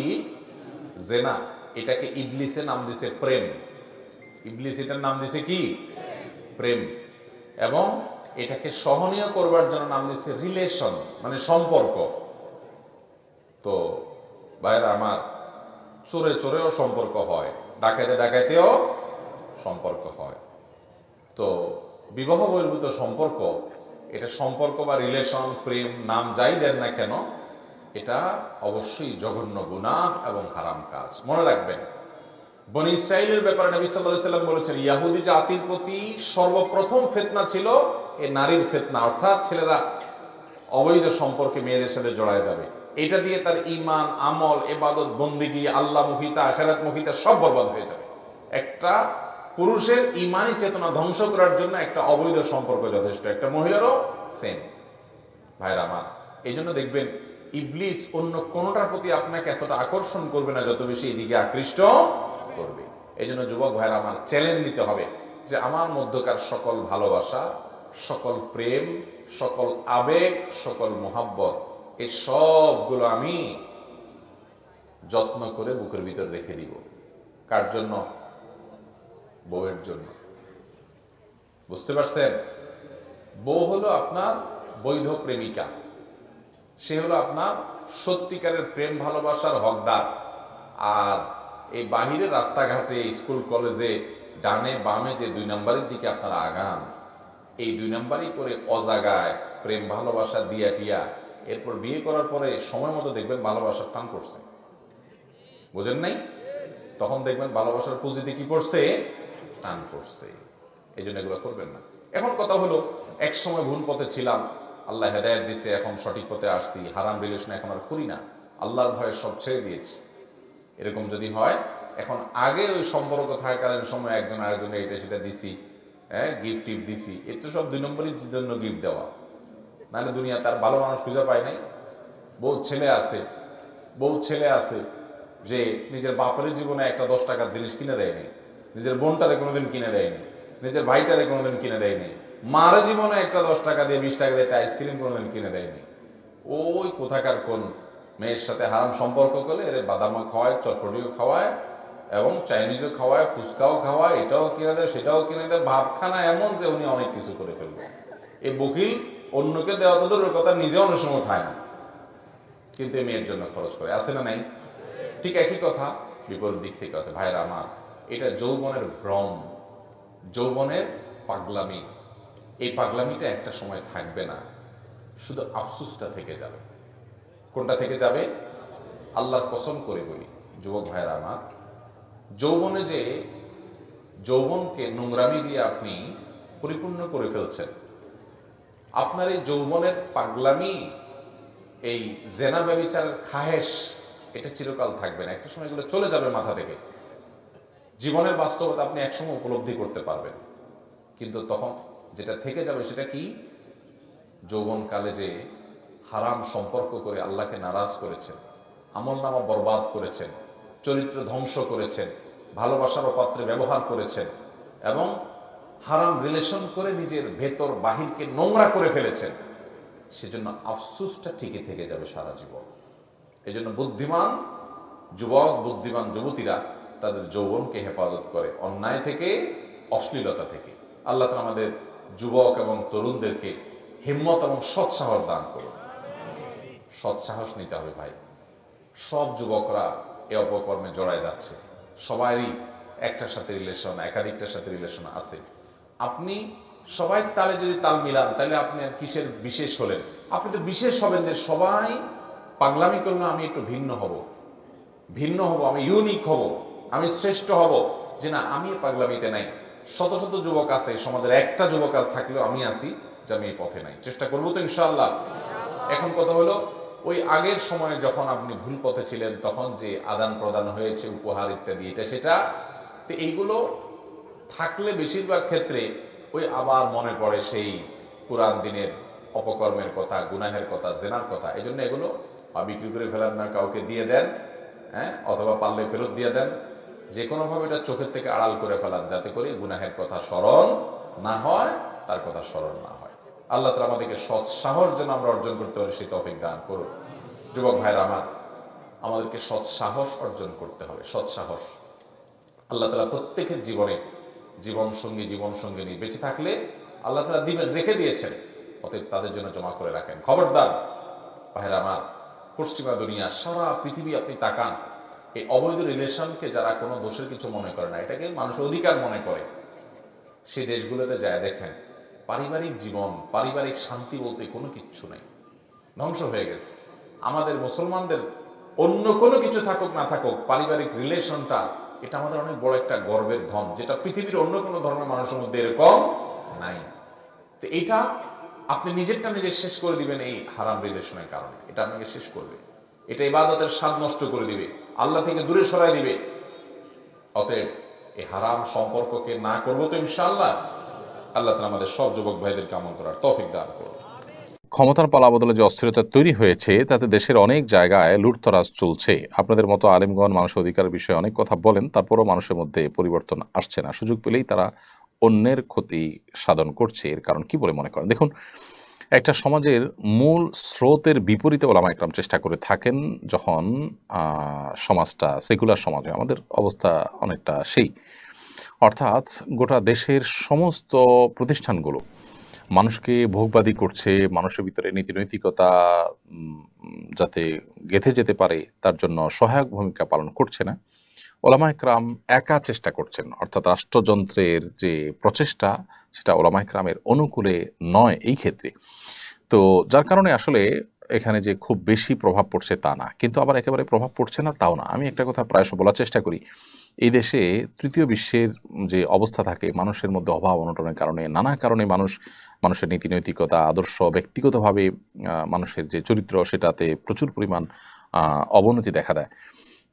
জেনা। এটাকে ইবলিসে নাম দিছে প্রেম। ইবলিস এটার নাম দিছে কি? প্রেম। এবং এটাকে সহনীয় করবার জন্য নাম দিছে রিলেশন, মানে সম্পর্ক। তো ভাইরা আমার, চোরে চোরেও সম্পর্ক হয়, ডাকাইতে ডাকাইতেও সম্পর্ক হয়। তো বিবাহ বহির্ভূত সম্পর্ক, এটা সম্পর্ক বা রিলেশন, প্রেম, নাম যাই দেন না কেন, এটা অবশ্যই জঘন্য গুনাহ এবং হারাম কাজ। মনে রাখবেন, বনি ইসরাইলের ব্যাপারে নবী সাল্লাল্লাহু আলাইহি ওয়াসাল্লাম বলেছেন, ইহুদি জাতির প্রতি সর্বপ্রথম ফিতনা ছিল এই নারীর ফিতনা, অর্থাৎ ছেলেরা অবৈধ সম্পর্কে মেয়েদের সাথে জড়ায় যাবে, এটা দিয়ে তার ঈমান, আমল, ইবাদত, বন্দেগী, আল্লাহমুখিতা, আখিরাতমুখিতা সব বরবাদ হয়ে যাবে। একটা পুরুষের ঈমানি চেতনা ধ্বংস করার জন্য একটা অবৈধ সম্পর্ক যথেষ্ট, একটা মহিলারও সেম। ভাইরা আমার, এই জন্য দেখবেন ইবলিস অন্য কোনোটার প্রতি আপনাকে এতটা আকর্ষণ করবে না যত বেশি এদিকে আকৃষ্ট করবে। এই জন্য যুবক ভাইরা আমার, চ্যালেঞ্জ নিতে হবে যে আমার মধ্যকার সকল ভালোবাসা, সকল প্রেম, সকল আবেগ, সকল মোহাব্বত এই সবগুলো আমি যত্ন করে বুকের ভিতর রেখে দিব। কার জন্য? বউয়ের জন্য। বুঝতে পারছেন? বউ হলো আপনার বৈধ প্রেমিকা, সে হলো আপনার সত্যিকারের প্রেম ভালোবাসার হকদার। আর এই বাহিরের রাস্তাঘাটে, স্কুল কলেজে ডানে বামে যে 2 নম্বরের দিকে আপনারা আগান, এই 2 নম্বরই করে অজাগায় প্রেম ভালোবাসা দিয়া টিয়া, এরপর বিয়ে করার পরে সময় মতো দেখবেন ভালোবাসার টান পড়ছে। বোঝেন নাই? তখন দেখবেন ভালোবাসার পুঁজিতে কি পড়ছে? টান পড়ছে। এই জন্য এগুলো করবেন না। এখন কথা হলো, এক সময় ভুল পথে ছিলাম, আল্লাহ হেদায়েত দিছে, এখন সঠিক পথে আসছি, হারাম রিলেশন এখন আর করি না, আল্লাহর ভয়ে সব ছেড়ে দিয়েছি। এরকম যদি হয়, এখন আগে ওই সম্পর্ক থাকাকালীন সময় একজন আরেকজনের এটা সেটা দিছি, হ্যাঁ, গিফট টিফট দিছি, এ তো সব 2 নম্বরই জন্য গিফট দেওয়া। নাহলে দুনিয়া তার ভালো মানুষ খুঁজে পায় নাই। বহুত ছেলে আছে যে নিজের বাপের জীবনে একটা 10 টাকার জিনিস কিনে দেয়নি, নিজের বোনটারে কোনোদিন কিনে দেয়নি, নিজের ভাইটারে কোনোদিন কিনে দেয়নি, মার জীবনে একটা 10 টাকা দিয়ে 20 টাকা দিয়ে একটা আইসক্রিম কোনোদিন কিনে দেয়নি। ওই কোথাকার কোন মেয়ের সাথে হারাম সম্পর্ক করলে এর বাদামও খাওয়ায়, চটপটিও খাওয়ায়, এবং চাইনিজও খাওয়ায়, ফুচকাও খাওয়ায়, এটাও কিনে দেয়, সেটাও কিনে দেয়, ভাবখানা এমন যে উনি অনেক কিছু করে ফেলবে। এই বকিল অন্যকে দেওয়া তো দূরের কথা, নিজে অনেক সময় খায় না, কিন্তু এই মেয়ের জন্য খরচ করে। আছে না নাই? ঠিক একই কথা বিপরীত দিক থেকে আছে। ভাইরা আমার, এটা যৌবনের ভ্রম, যৌবনের পাগলামি। এই পাগলামিটা একটা সময় থাকবে না, শুধু আফসুসটা থেকে যাবে। কোনটা থেকে যাবে? আল্লাহর কসম করে বলি যুবক ভাইরা আমার, যৌবনে যে যৌবনকে নোংরামি দিয়ে আপনি পরিপূর্ণ করে ফেলছেন, আপনার এই যৌবনের পাগলামি, এই জেনা ব্যভিচারের খাহেশ, এটা চিরকাল থাকবে না। একটা সময় এগুলো চলে যাবে মাথা থেকে। জীবনের বাস্তবতা আপনি একসময় উপলব্ধি করতে পারবেন, কিন্তু তখন যেটা থেকে যাবে সেটা কি? যৌবনকালে যে হারাম সম্পর্ক করে আল্লাহকে নারাজ করেছেন, আমলনামা বরবাদ করেছেন, চরিত্র ধ্বংস করেছেন, ভালোবাসার পাত্রে ব্যবহার করেছেন, এবং হারাম রিলেশন করে নিজের ভেতর বাহিরকে নোংরা করে ফেলেছেন, সেজন্য আফসুসটা ঠিকই থেকে যাবে সারা জীবন। এই জন্য বুদ্ধিমান যুবক, বুদ্ধিমান যুবতীরা তাদের যৌবনকে হেফাজত করে অন্যায় থেকে, অশ্লীলতা থেকে। আল্লাহ তাআলা আমাদের যুবক এবং তরুণদেরকে হিম্মত এবং সৎসাহস দান করুন। সৎসাহস নিতে হবে ভাই। সব যুবকরা এ অপকর্মে জড়ায় যাচ্ছে, সবারই একটার সাথে রিলেশন, একাধিকটার সাথে রিলেশন আছে। আপনি সবাই তালে যদি তাল মিলান, তাহলে আপনি আর কিসের বিশেষ হলেন? আপনি তো বিশেষ হবেন যে সবাই পাগলামি করলে আমি একটু ভিন্ন হব, আমি ইউনিক হব, আমি শ্রেষ্ঠ হব, যে না আমি পাগলামিতে নাই। শত শত যুবক আছে সমাজের, একটা যুবক আজ থাকলেও আমি আছি যে আমি এই পথে নাই। চেষ্টা করবো তো ইনশাআল্লাহ। এখন কথা হলো, ওই আগের সময়ে যখন আপনি ভুল পথে ছিলেন, তখন যে আদান প্রদান হয়েছে, উপহার ইত্যাদি, এটা সেটা, তো এইগুলো থাকলে বেশিরভাগ ক্ষেত্রে ওই আবার মনে পড়ে সেই পুরান দিনের অপকর্মের কথা, গুনাহের কথা, জেনার কথা। এই জন্য এগুলো বিক্রি করে ফেলেন না, কাউকে দিয়ে দেন, হ্যাঁ, অথবা পারলে ফেরত দিয়ে দেন। যে কোনোভাবে এটা চোখের থেকে আড়াল করে ফেলান, যাতে করে গুনাহের কথা স্মরণ না হয়, তার কথা স্মরণ না হয়। আল্লাহ তাআলা আমাদেরকে সৎ সাহস যেন আমরা অর্জন করতে পারি সেই তৌফিক দান করুন। যুবক ভাইরা আমার, আমাদেরকে সৎ সাহস অর্জন করতে হবে। সৎ সাহস আল্লাহ তাআলা প্রত্যেকের জীবনে জীবন সঙ্গিনী বেঁচে থাকলে আল্লাহ তাআলা দিবেন, রেখে দিয়েছেন, অতএব তাদের জন্য জমা করে রাখেন। খবরদার ভাইরা আমার, পশ্চিমা দুনিয়া, সারা পৃথিবী আপনি তাকান, এই অবৈধ রিলেশনকে যারা কোনো দোষের কিছু মনে করে না, এটাকে মানুষের অধিকার মনে করে, সেই দেশগুলোতে যায় দেখেন, পারিবারিক জীবন, পারিবারিক শান্তি বলতে কোনো কিচ্ছু নেই, ধ্বংস হয়ে গেছে। আমাদের মুসলমানদের অন্য কোনো কিছু থাকুক না থাকুক, পারিবারিক রিলেশনটা, এটা আমাদের অনেক বড় একটা গর্বের ধন, যেটা পৃথিবীর অন্য কোনো ধর্মের মানুষের মধ্যে এরকম নাই। তো এটা আপনি নিজেরটা নিজে শেষ করে দিবেন এই হারাম রিলেশনের কারণে। এটা আপনাকে শেষ করবে, এটা ইবাদতের স্বাদ নষ্ট করে দিবে, আল্লাহ থেকে দূরে সরাই দিবে। অতএব এই হারাম সম্পর্ককে না করবো তো ইনশাআল্লাহ। আল্লাহ তাআলা আমাদের সব যুবক ভাইদেরকে আমল করার তৌফিক দান করুন। ক্ষমতার পালাবদলে যে অস্থিরতা তৈরি হয়েছে, তাতে দেশের অনেক জায়গায় লুটতরাজ চলছে। আপনাদের মতো আলেমগণ মানুষের অধিকার বিষয়ে অনেক কথা বলেন, তারপরও মানুষের মধ্যে পরিবর্তন আসছে না। সুযোগ পেলেই তারা অন্যের ক্ষতি সাধন করছে। এর কারণ কি বলে মনে করেন? দেখুন, একটা সমাজের মূল স্রোতের বিপরীতে ওলামা একরাম চেষ্টা করে থাকেন যখন সমাজটা সেকুলার সমাজ হয়। আমাদের অবস্থা অনেকটা সেই, অর্থাৎ গোটা দেশের সমস্ত প্রতিষ্ঠানগুলো মানুষকে ভোগবাদী করছে, মানুষের ভিতরে নীতি নৈতিকতা যাতে গেঁথে যেতে পারে তার জন্য সহায়ক ভূমিকা পালন করছে না। ওলামা একরাম একা চেষ্টা করছেন, অর্থাৎ রাষ্ট্রযন্ত্রের যে প্রচেষ্টা সেটা ওলামা একরামের অনুকূলে নয় এই ক্ষেত্রে। তো যার কারণে আসলে এখানে যে খুব বেশি প্রভাব পড়ছে তা না, কিন্তু আবার একেবারে প্রভাব পড়ছে না তাও না। আমি একটা কথা প্রায়শ বলার চেষ্টা করি, এই দেশে তৃতীয় বিশ্বের যে অবস্থা থাকে, মানুষের মধ্যে অভাব অনটনের কারণে, নানা কারণে মানুষের নীতি নৈতিকতা আদর্শ ব্যক্তিগতভাবে মানুষের যে চরিত্র সেটাতে প্রচুর পরিমাণ অবনতি দেখা দেয়।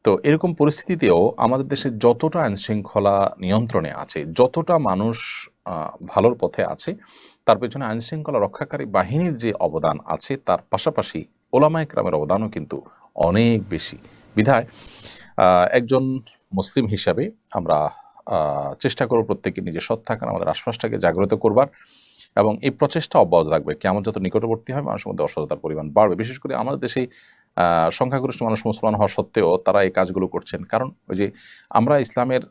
তো এরকম পরিস্থিতিতেও আমাদের দেশে যতটা আইনশৃঙ্খলা নিয়ন্ত্রণে আছে, যতটা মানুষ ভালোর পথে আছে, তার পেছনে আইনশৃঙ্খলা রক্ষাকারী বাহিনীর যে অবদান আছে তার পাশাপাশি ওলামা একরামের অবদানও কিন্তু অনেক বেশি। বিধায় একজন মুসলিম হিসাবে আমরা চেষ্টা করব প্রত্যেকে নিজে সৎ থাকার, আমাদের আশপাশটাকে জাগ্রত করবার, এবং এই প্রচেষ্টা অব্যাহত থাকবে। কেমন যত নিকটবর্তী হয় মানুষের মধ্যে অসততার পরিমাণ বাড়বে। বিশেষ করে আমাদের দেশে সংখ্যাগরিষ্ঠ মানুষ মুসলমান হওয়া সত্ত্বেও তারা এই কাজগুলো করছেন, কারণ ওই যে আমরা ইসলামের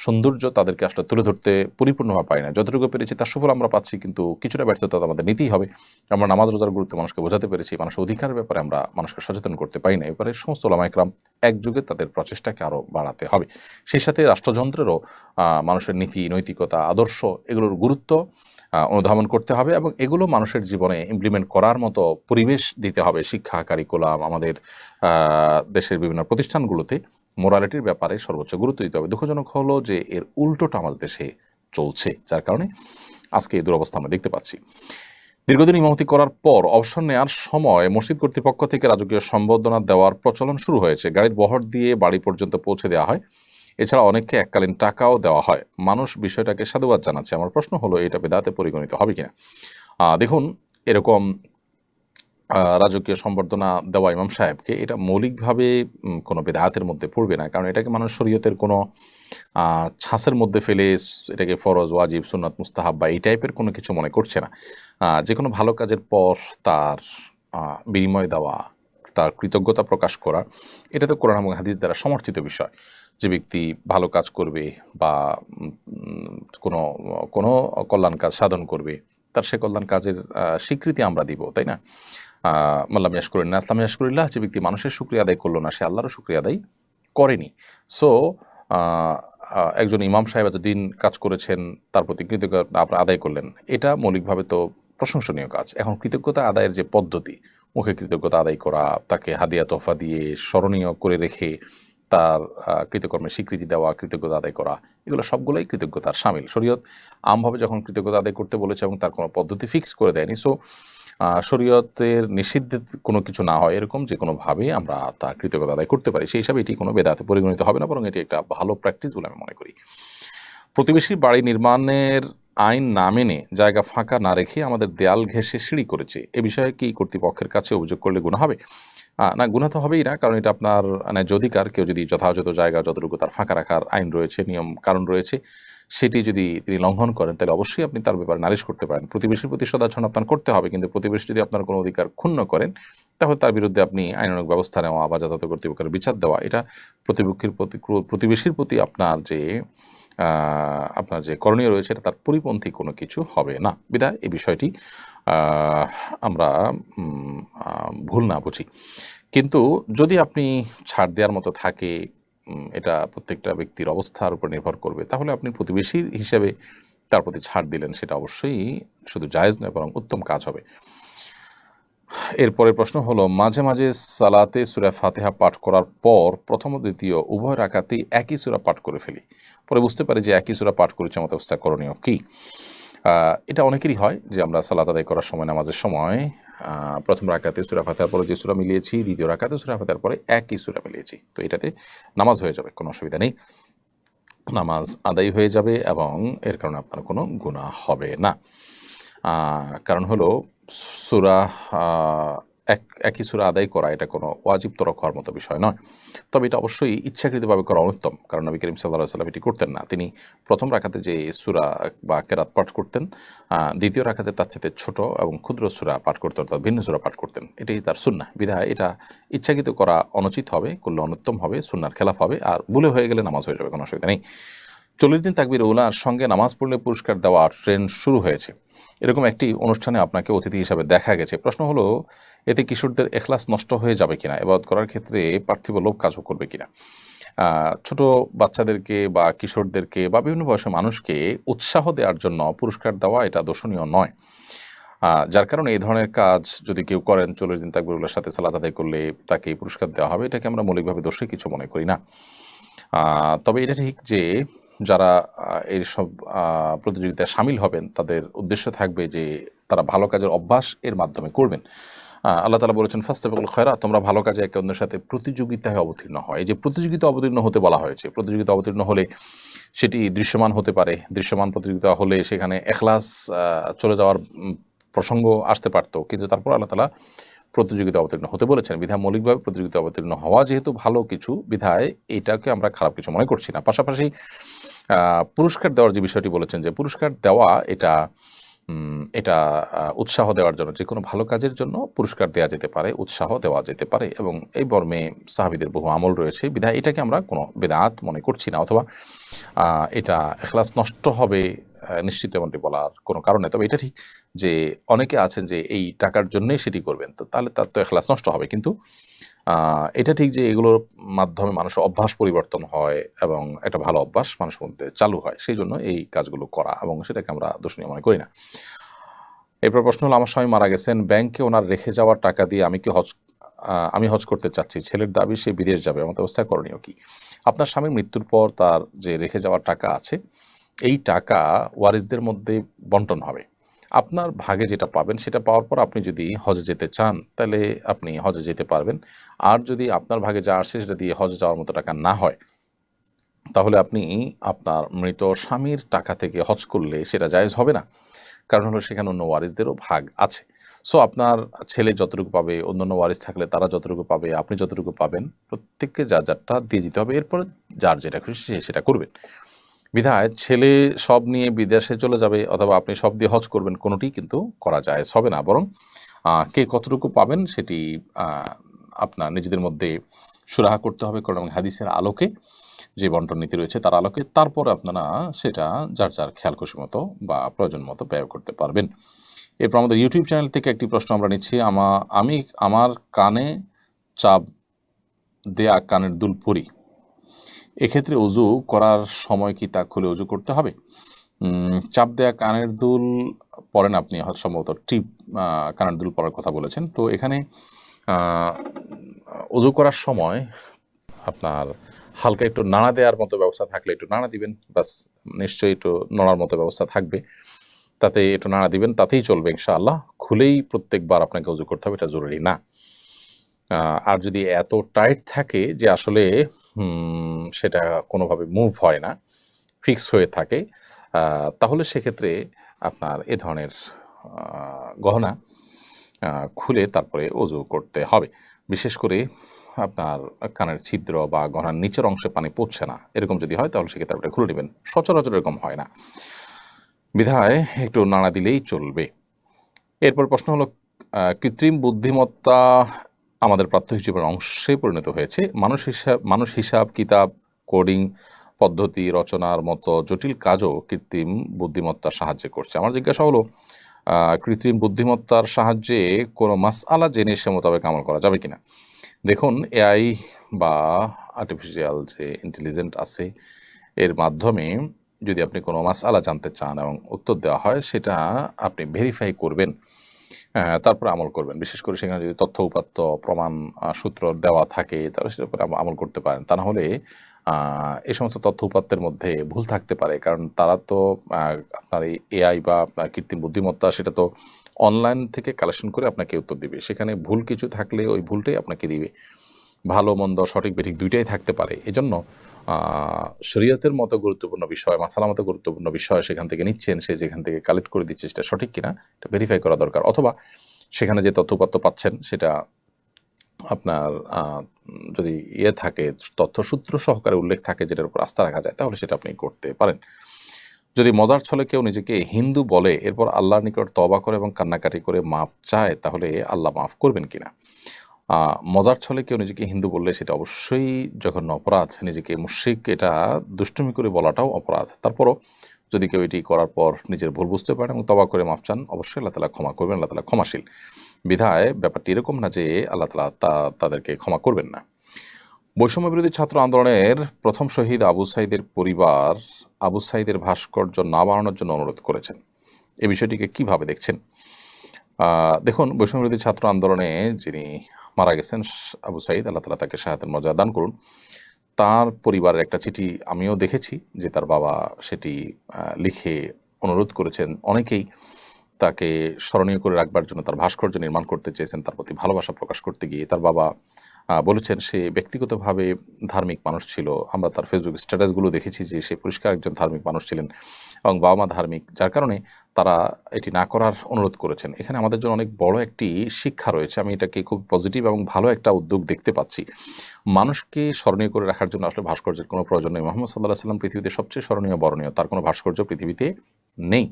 সৌন্দর্য তাদেরকে আসলে তুলে ধরতে পরিপূর্ণভাবে পাই না। যতটুকু পেরেছি তার সুফল আমরা পাচ্ছি, কিন্তু কিছুটা ব্যর্থতা আমাদের নিতেই হবে। আমরা নামাজ রোজার গুরুত্ব মানুষকে বোঝাতে পেরেছি, মানুষের অধিকারের ব্যাপারে আমরা মানুষকে সচেতন করতে পারি না। এবারে সমস্ত ওলামা একরাম একযুগে তাদের প্রচেষ্টাকে আরও বাড়াতে হবে। সেই সাথে রাষ্ট্রযন্ত্রেরও মানুষের নীতি নৈতিকতা আদর্শ এগুলোর গুরুত্ব অনুধাবন করতে হবে, এবং এগুলো মানুষের জীবনে ইমপ্লিমেন্ট করার মতো পরিবেশ দিতে হবে। শিক্ষা কারিকুলাম, আমাদের দেশের বিভিন্ন প্রতিষ্ঠানগুলোতে মোরালিটির ব্যাপারে সর্বোচ্চ গুরুত্ব দিতে হবে। দুঃখজনক হলো যে এর উল্টোটা আমাদের দেশে চলছে, যার কারণে আজকে এই দুরবস্থা আমরা দেখতে পাচ্ছি। দীর্ঘদিন ইমামতি করার পর অবসর নেওয়ার সময় মসজিদ কর্তৃপক্ষ থেকে রাজকীয় সম্বর্ধনা দেওয়ার প্রচলন শুরু হয়েছে। গাড়ির বহর দিয়ে বাড়ি পর্যন্ত পৌঁছে দেওয়া হয়, এছাড়া অনেককে এককালীন টাকাও দেওয়া হয়। মানুষ বিষয়টাকে সাধুবাদ জানাচ্ছে। আমার প্রশ্ন হলো, এটা বেদাতে পরিগণিত হবে কিনা? দেখুন, এরকম রাজকীয় সম্বর্ধনা দেওয়া ইমাম সাহেবকে, এটা মৌলিকভাবে কোনো বেদাতের মধ্যে পড়বে না, কারণ এটাকে মানুষ শরীয়তের কোনো ছাঁচের মধ্যে ফেলে এটাকে ফরজ, ওয়াজিব, সুন্নাত, মুস্তাহাব বা এই টাইপের কোনো কিছু মনে করছে না। যে কোনো ভালো কাজের পর তার বিনিময় দেওয়া, তার কৃতজ্ঞতা প্রকাশ করা, এটা তো কোরআন এবং হাদিস দ্বারা সমর্থিত বিষয়। যে ব্যক্তি ভালো কাজ করবে বা কোনো কোনো কল্যাণ কাজ সাধন করবে, তার সে কল্যাণ কাজের স্বীকৃতি আমরা দিব, তাই না? মাল্লাম ইয়াশকুরিল্লাহ ইসলাম ইয়াশকুরিল্লাহ, যে ব্যক্তি মানুষের শুকরিয়া আদায় করলো না সে আল্লাহরও শুকরিয়া আদায় করেনি। সো একজন ইমাম সাহেব এতদিন কাজ করেছেন, তার প্রতি কৃতজ্ঞতা আপনারা আদায় করলেন, এটা মৌলিকভাবে তো প্রশংসনীয় কাজ। এখন কৃতজ্ঞতা আদায়ের যে পদ্ধতি, মুখে কৃতজ্ঞতা আদায় করা, তাকে হাদিয়া তোহফা দিয়ে স্মরণীয় করে রেখে তার কৃতকর্মের স্বীকৃতি দেওয়া, কৃতজ্ঞতা আদায় করা, এগুলো সবগুলোই কৃতজ্ঞতার শামিল। শরীয়ত আমভাবে যখন কৃতজ্ঞতা আদায় করতে বলেছে এবং তার কোনো পদ্ধতি ফিক্স করে দেয়নি, সো শরীয়তের নিষিদ্ধ কোনো কিছু না হয় এরকম যে কোনোভাবে আমরা তার কৃতজ্ঞতা আদায় করতে পারি, সেই হিসাবে এটি কোনো বেদাতে পরিগণিত হবে না, বরং এটি একটা ভালো প্র্যাকটিস বলে আমি মনে করি। প্রতিবেশী বাড়ি নির্মাণের আইন না মেনে জায়গা ফাঁকা না রেখে আমাদের দেয়াল ঘেঁষে সিঁড়ি করেছে, এ বিষয়ে কি কর্তৃপক্ষের কাছে অভিযোগ করলে গুনাহ হবে? না, গুনাহ তো হবেই না, কারণ এটা আপনার ন্যায্য অধিকার। কেউ যদি যথাযথ জায়গা যতটুকু তার ফাঁকা রাখার আইন রয়েছে, নিয়ম কারণ রয়েছে, সেটি যদি তিনি লঙ্ঘন করেন তাহলে অবশ্যই আপনি তার ব্যাপারে নালিশ করতে পারেন। প্রতিবেশীর প্রতি সদাচরণ আপনার করতে হবে, কিন্তু প্রতিবেশী যদি আপনার কোনো অধিকার ক্ষুণ্ণ করেন তাহলে তার বিরুদ্ধে আপনি আইনানুগ ব্যবস্থা নেওয়া বা যথাযথ কর্তৃপক্ষের বিচার দেওয়া, এটা প্রতিবেশীর প্রতি আপনার যে করণীয় রয়েছে এটা তার পরিপন্থী কোনো কিছু হবে না। বিধায় এই বিষয়টি আমরা ভুল না বুঝি। কিন্তু যদি আপনি ছাড় দেওয়ার মতো থাকে, এটা প্রত্যেকটা ব্যক্তির অবস্থার উপর নির্ভর করবে, তাহলে আপনি প্রতিবেশীর হিসেবে তার প্রতি ছাড় দিলেন, সেটা অবশ্যই শুধু জায়েজ নয় বরং উত্তম কাজ হবে। এরপরের প্রশ্ন হলো, মাঝে মাঝে সালাতে সূরা ফাতিহা পাঠ করার পর প্রথম ও দ্বিতীয় উভয় রাকাতেই একই সূরা পাঠ করে ফেলি, পরে বুঝতে পারি যে একই সূরা পাঠ করেছে, আমাদের অবস্থা করণীয় কি? এটা অনেকেরই হয় যে আমরা সালাত আদায় করার সময়, নামাজের সময় প্রথম রাকাতে সূরা ফাতিহার পরে যে সূরা মিলিয়েছি, দ্বিতীয় রাকাতে সূরা ফাতিহার পরে একই সূরা মিলিয়েছি, তো এটাতে নামাজ হয়ে যাবে, কোনো অসুবিধা নেই, নামাজ আদায় হয়ে যাবে এবং এর কারণে আপনার কোনো গুনাহ হবে না। কারণ হলো সূরা একই সূরা আদায় করা এটা কোনো ওয়াজিব তরক হওয়ার মতো বিষয় নয়। তবে এটা অবশ্যই ইচ্ছাকৃতভাবে করা অনুত্তম, কারণ নবী করিম সাল্লাল্লাহু আলাইহি ওয়াসাল্লাম এটি করতেন না। তিনি প্রথম রাকাতে যে সূরা বা কেরাত পাঠ করতেন, দ্বিতীয় রাকাতে তার চাইতে ছোট এবং ক্ষুদ্র সূরা পাঠ করতেন, অর্থাৎ ভিন্ন সূরা পাঠ করতেন। এটাই তার সুন্নাহ। বিধায় এটা ইচ্ছাকৃত করা অনুচিত হবে, করলে অনুত্তম হবে, সুন্নাহর খেলাফ হবে, আর ভুলে হয়ে গেলে নামাজ হয়ে যাবে, কোনো অসুবিধা নেই। 40 দিন তাকবীর উলার সঙ্গে নামাজ পড়লে পুরস্কার দেওয়া ট্রেন্ড শুরু হয়েছে। এরকম একটি অনুষ্ঠানে আপনাকে অতিথি হিসাবে দেখা গেছে। প্রশ্ন হলো, এতে কিশোরদের এখলাস নষ্ট হয়ে যাবে কিনা, ইবাদত করার ক্ষেত্রে পার্থিব লোভ কাজও করবে কিনা? ছোট বাচ্চাদেরকে বা কিশোরদেরকে বা বিভিন্ন বয়সের মানুষকে উৎসাহ দেওয়ার জন্য পুরস্কার দেওয়া এটা দর্শনীয় নয়। যার কারণে এই ধরনের কাজ যদি কেউ করেন, 40 দিন তাকবীরুল্লাহর সাথে সালাত আদায় করলে তাকে পুরস্কার দেওয়া হবে, এটাকে আমরা মৌলিকভাবে দোষী কিছু মনে করি না। তবে এটা ঠিক যে যারা এইসব প্রতিযোগিতায় শামিল হবেন, তাদের উদ্দেশ্য থাকবে যে তারা ভালো কাজের অভ্যাস এর মাধ্যমে করবেন। আল্লাহ তাআলা বলেছেন, ফাস্তাবিকুল খায়রাত, তোমরা ভালো কাজে একে অন্যের সাথে প্রতিযোগিতায় অবতীর্ণ হয়। এই যে প্রতিযোগিতা অবতীর্ণ হতে বলা হয়েছে, প্রতিযোগিতা অবতীর্ণ হলে সেটি দৃশ্যমান হতে পারে। দৃশ্যমান প্রতিযোগিতা হলে সেখানে এখলাস চলে যাওয়ার প্রসঙ্গ আসতে পারত, কিন্তু তারপর আল্লাহ তাআলা প্রতিযোগিতা অবতীর্ণ হতে বলেছেন। বিধায় মৌলিকভাবে প্রতিযোগিতা অবতীর্ণ হওয়া যেহেতু ভালো কিছু, বিধায় এটাকে আমরা খারাপ কিছু মনে করছি না। পাশাপাশি পুরস্কার দেওয়ার যে বিষয়টি বলেছেন, যে পুরস্কার দেওয়া এটা এটা উৎসাহ দেওয়ার জন্য, যে কোনো ভালো কাজের জন্য পুরস্কার দেওয়া যেতে পারে, উৎসাহ দেওয়া যেতে পারে, এবং এই মর্মে সাহাবীদের বহু আমল রয়েছে। বিধায় এটাকে আমরা কোনো বেদাত মনে করছি না, অথবা এটা এখলাস নষ্ট হবে নিশ্চিত এমনটি বলার কোনো কারণ নেই। তবে এটা ঠিক যে অনেকে আছেন যে এই টাকার জন্যই সেটি করবেন, তো তাহলে তার তো এখলাস নষ্ট হবে। কিন্তু এটা ঠিক যে এগুলোর মাধ্যমে মানুষের অভ্যাস পরিবর্তন হয় এবং একটা ভালো অভ্যাস মানুষের মধ্যে চালু হয়, সেই জন্য এই কাজগুলো করা, এবং সেটাকে আমরা দোষণীয় মনে করি না। এরপর প্রশ্ন হলো, আমার স্বামী মারা গেছেন, ব্যাংকে ওনার রেখে যাওয়ার টাকা দিয়ে আমি হজ করতে চাচ্ছি, ছেলের দাবি সে বিদেশ যাবে, এমন অবস্থায় করণীয় কি? আপনার স্বামীর মৃত্যুর পর তার যে রেখে যাওয়ার টাকা আছে, এই টাকা ওয়ারিসদের মধ্যে বন্টন হবে। আপনার ভাগে যেটা পাবেন সেটা পাওয়ার পর আপনি যদি হজে যেতে চান, তাহলে আপনি হজে যেতে পারবেন। আর যদি আপনার ভাগে যা আসে সেটা দিয়ে হজে যাওয়ার মতো টাকা না হয়, তাহলে আপনি আপনার মৃত স্বামীর টাকা থেকে হজ করলে সেটা জায়েজ হবে না। কারণ হলো সেখানে অন্য ওয়ারিসদেরও ভাগ আছে। সো আপনার ছেলে যতটুকু পাবে, অন্যান্য ওয়ারিস থাকলে তারা যতটুকু পাবে, আপনি যতটুকু পাবেন, প্রত্যেককে যার যারটা দিয়ে দিতে হবে। এরপর যার যেটা খুশি সে সেটা করবেন। বিধায় ছেলে সব নিয়ে বিদেশে চলে যাবে অথবা আপনি সব দিয়ে হজ করবেন, কোনোটি কিন্তু করা জায়েজ হবে না। বরং কে কতটুকু পাবেন সেটি আপনার নিজেদের মধ্যে সুরাহা করতে হবে, কারণ হাদিসের আলোকে, যে বন্টন নীতি রয়েছে তার আলোকে, তারপর আপনারা সেটা যার যার খেয়াল খুশি মতো বা প্রয়োজন মতো ব্যয় করতে পারবেন। এরপর আমাদের ইউটিউব চ্যানেল থেকে একটি প্রশ্ন আমরা নিচ্ছি। আমি আমার কানে চাপ দেয়া কানের দুল পরি, এক্ষেত্রে অজু করার সময় কি তা খুলে অজু করতে হবে? চাপ দেয়া কানের দুল পরেন আপনি, হয়তো সম্ভবত টিপ কানের দুল পরার কথা বলেছেন। তো এখানে অজু করার সময় আপনার হালকা একটু নাড়া দেওয়ার মতো ব্যবস্থা থাকলে একটু নাড়া দিবেন, বাস। নিশ্চয়ই একটু নড়ার মতো ব্যবস্থা থাকবে, তাতে একটু নাড়া দিবেন, তাতেই চলবে ইনশাআল্লাহ। খুলেই প্রত্যেকবার আপনাকে অজু করতে হবে এটা জরুরি না। আর যদি এত টাইট থাকে যে আসলে সেটা কোনোভাবে মুভ হয় না, ফিক্স হয়ে থাকে, তাহলে সেক্ষেত্রে আপনার এ ধরনের গহনা খুলে তারপরে অজু করতে হবে। বিশেষ করে আপনার কানের ছিদ্র বা গহনার নিচের অংশে পানি পড়ছে না, এরকম যদি হয় তাহলে সেক্ষেত্রে আপনি খুলে নেবেন। সচরাচর এরকম হয় না, বিধায় একটু নাড়া দিলেই চলবে। এরপর প্রশ্ন হলো, কৃত্রিম বুদ্ধিমত্তা আমাদের প্রাত্যহিক জীবনের অংশে পরিণত হয়েছে। মানুষ হিসাব কিতাব, কোডিং পদ্ধতি রচনার মতো জটিল কাজও কৃত্রিম বুদ্ধিমত্তার সাহায্যে করছে। আমার জিজ্ঞাসা হলো, কৃত্রিম বুদ্ধিমত্তার সাহায্যে কোনো মাসআলা জেনে সে মোতাবেক আমল করা যাবে কিনা? দেখুন, এআই বা আর্টিফিশিয়াল যে ইন্টেলিজেন্ট আছে, এর মাধ্যমে যদি আপনি কোনো মাসআলা জানতে চান এবং উত্তর দেওয়া হয়, সেটা আপনি ভেরিফাই করবেন, তারপরে আমল করবেন। বিশেষ করে সেখানে যদি তথ্য উপাত্ত প্রমাণ সূত্র দেওয়া থাকে, তাহলে সেটার উপরে আমল করতে পারেন। তা না হলে এই সমস্ত তথ্য উপাত্তের মধ্যে ভুল থাকতে পারে, কারণ তারা তো আপনার এই এআই বা কৃত্রিম বুদ্ধিমত্তা, সেটা তো অনলাইন থেকে কালেকশন করে আপনাকে উত্তর দিবে। সেখানে ভুল কিছু থাকলে ওই ভুলটাই আপনাকে দিবে। ভালো মন্দ, সঠিক বেঠিক দুইটাই থাকতে পারে। এজন্য শরীয়তের মতো গুরুত্বপূর্ণ বিষয়, মাসালা মতো গুরুত্বপূর্ণ বিষয় সেখান থেকে নিচ্ছেন, সে যেখান থেকে কালেক্ট করে দিচ্ছে সেটা সঠিক কিনা এটা ভেরিফাই করা দরকার। অথবা সেখানে যে তথ্যপত্র পাচ্ছেন সেটা আপনার যদি থাকে, তথ্যসূত্র সহকারে উল্লেখ থাকে যেটার উপর আস্থা রাখা যায়, তাহলে সেটা আপনি করতে পারেন। যদি মজার ছলে কেউ নিজেকে হিন্দু বলে এরপর আল্লাহর নিকট তওবা করে এবং কান্নাকাটি করে মাপ চায়, তাহলে আল্লাহ মাফ করবেন কিনা? মজার ছলে কেউ নিজেকে হিন্দু বললে সেটা অবশ্যই জঘন্য অপরাধ। নিজেকে মুশরিক এটা দুষ্টুমি করে বলাটাও অপরাধ। তারপরও যদি কেউ এটি করার পর নিজের ভুল বুঝতে পারেন এবং তওবা করে মাপ চান, অবশ্যই আল্লাহ তাআলা ক্ষমা করবেন। আল্লাহ তাআলা ক্ষমাশীল। বিধায় ব্যাপারটি এরকম না যে আল্লাহ তাআলা তাদেরকে ক্ষমা করবেন না। বৈষম্য বিরোধী ছাত্র আন্দোলনের প্রথম শহীদ আবু সাঈদের পরিবার আবু সাঈদের ভাস্কর্য না বানানোর জন্য অনুরোধ করেছেন। এই বিষয়টিকে কিভাবে দেখছেন? দেখুন, বৈষম্য বিরোধী ছাত্র আন্দোলনে যিনি মারা গেছেন আবু সাঈদ, আল্লাহ তাআলা তাকে শাহাদাতের মর্যাদা দান করুন। তার পরিবারের একটা চিঠি আমিও দেখেছি যে তার বাবা সেটি লিখে অনুরোধ করেছেন। অনেকেই তাকে স্মরণীয় করে রাখবার জন্য তার ভাস্কর্য নির্মাণ করতে চেয়েছেন। তার প্রতি ভালোবাসা প্রকাশ করতে গিয়ে তার বাবা বলেছেন সে ব্যক্তিগতভাবে ধার্মিক মানুষ ছিল। আমরা তার ফেসবুক স্ট্যাটাসগুলো দেখেছি যে সে পরিষ্কার একজন ধার্মিক মানুষ ছিলেন এবং বাবা মা ধার্মিক, যার কারণে তারা এটি না করার অনুরোধ করেছেন। এখানে আমাদের জন্য অনেক বড় একটি শিক্ষা রয়েছে। আমি এটাকে খুব পজিটিভ এবং ভালো একটা উদ্যোগ দেখতে পাচ্ছি। মানুষকে স্মরণীয় করে রাখার জন্য আসলে ভাস্কর্যের কোনো প্রয়োজন নেই। মুহাম্মদ সাল্লাল্লাহু আলাইহি ওয়াসাল্লাম পৃথিবীতে সবচেয়ে স্মরণীয় বরণীয়, তার কোনো ভাস্কর্য পৃথিবীতে নেই।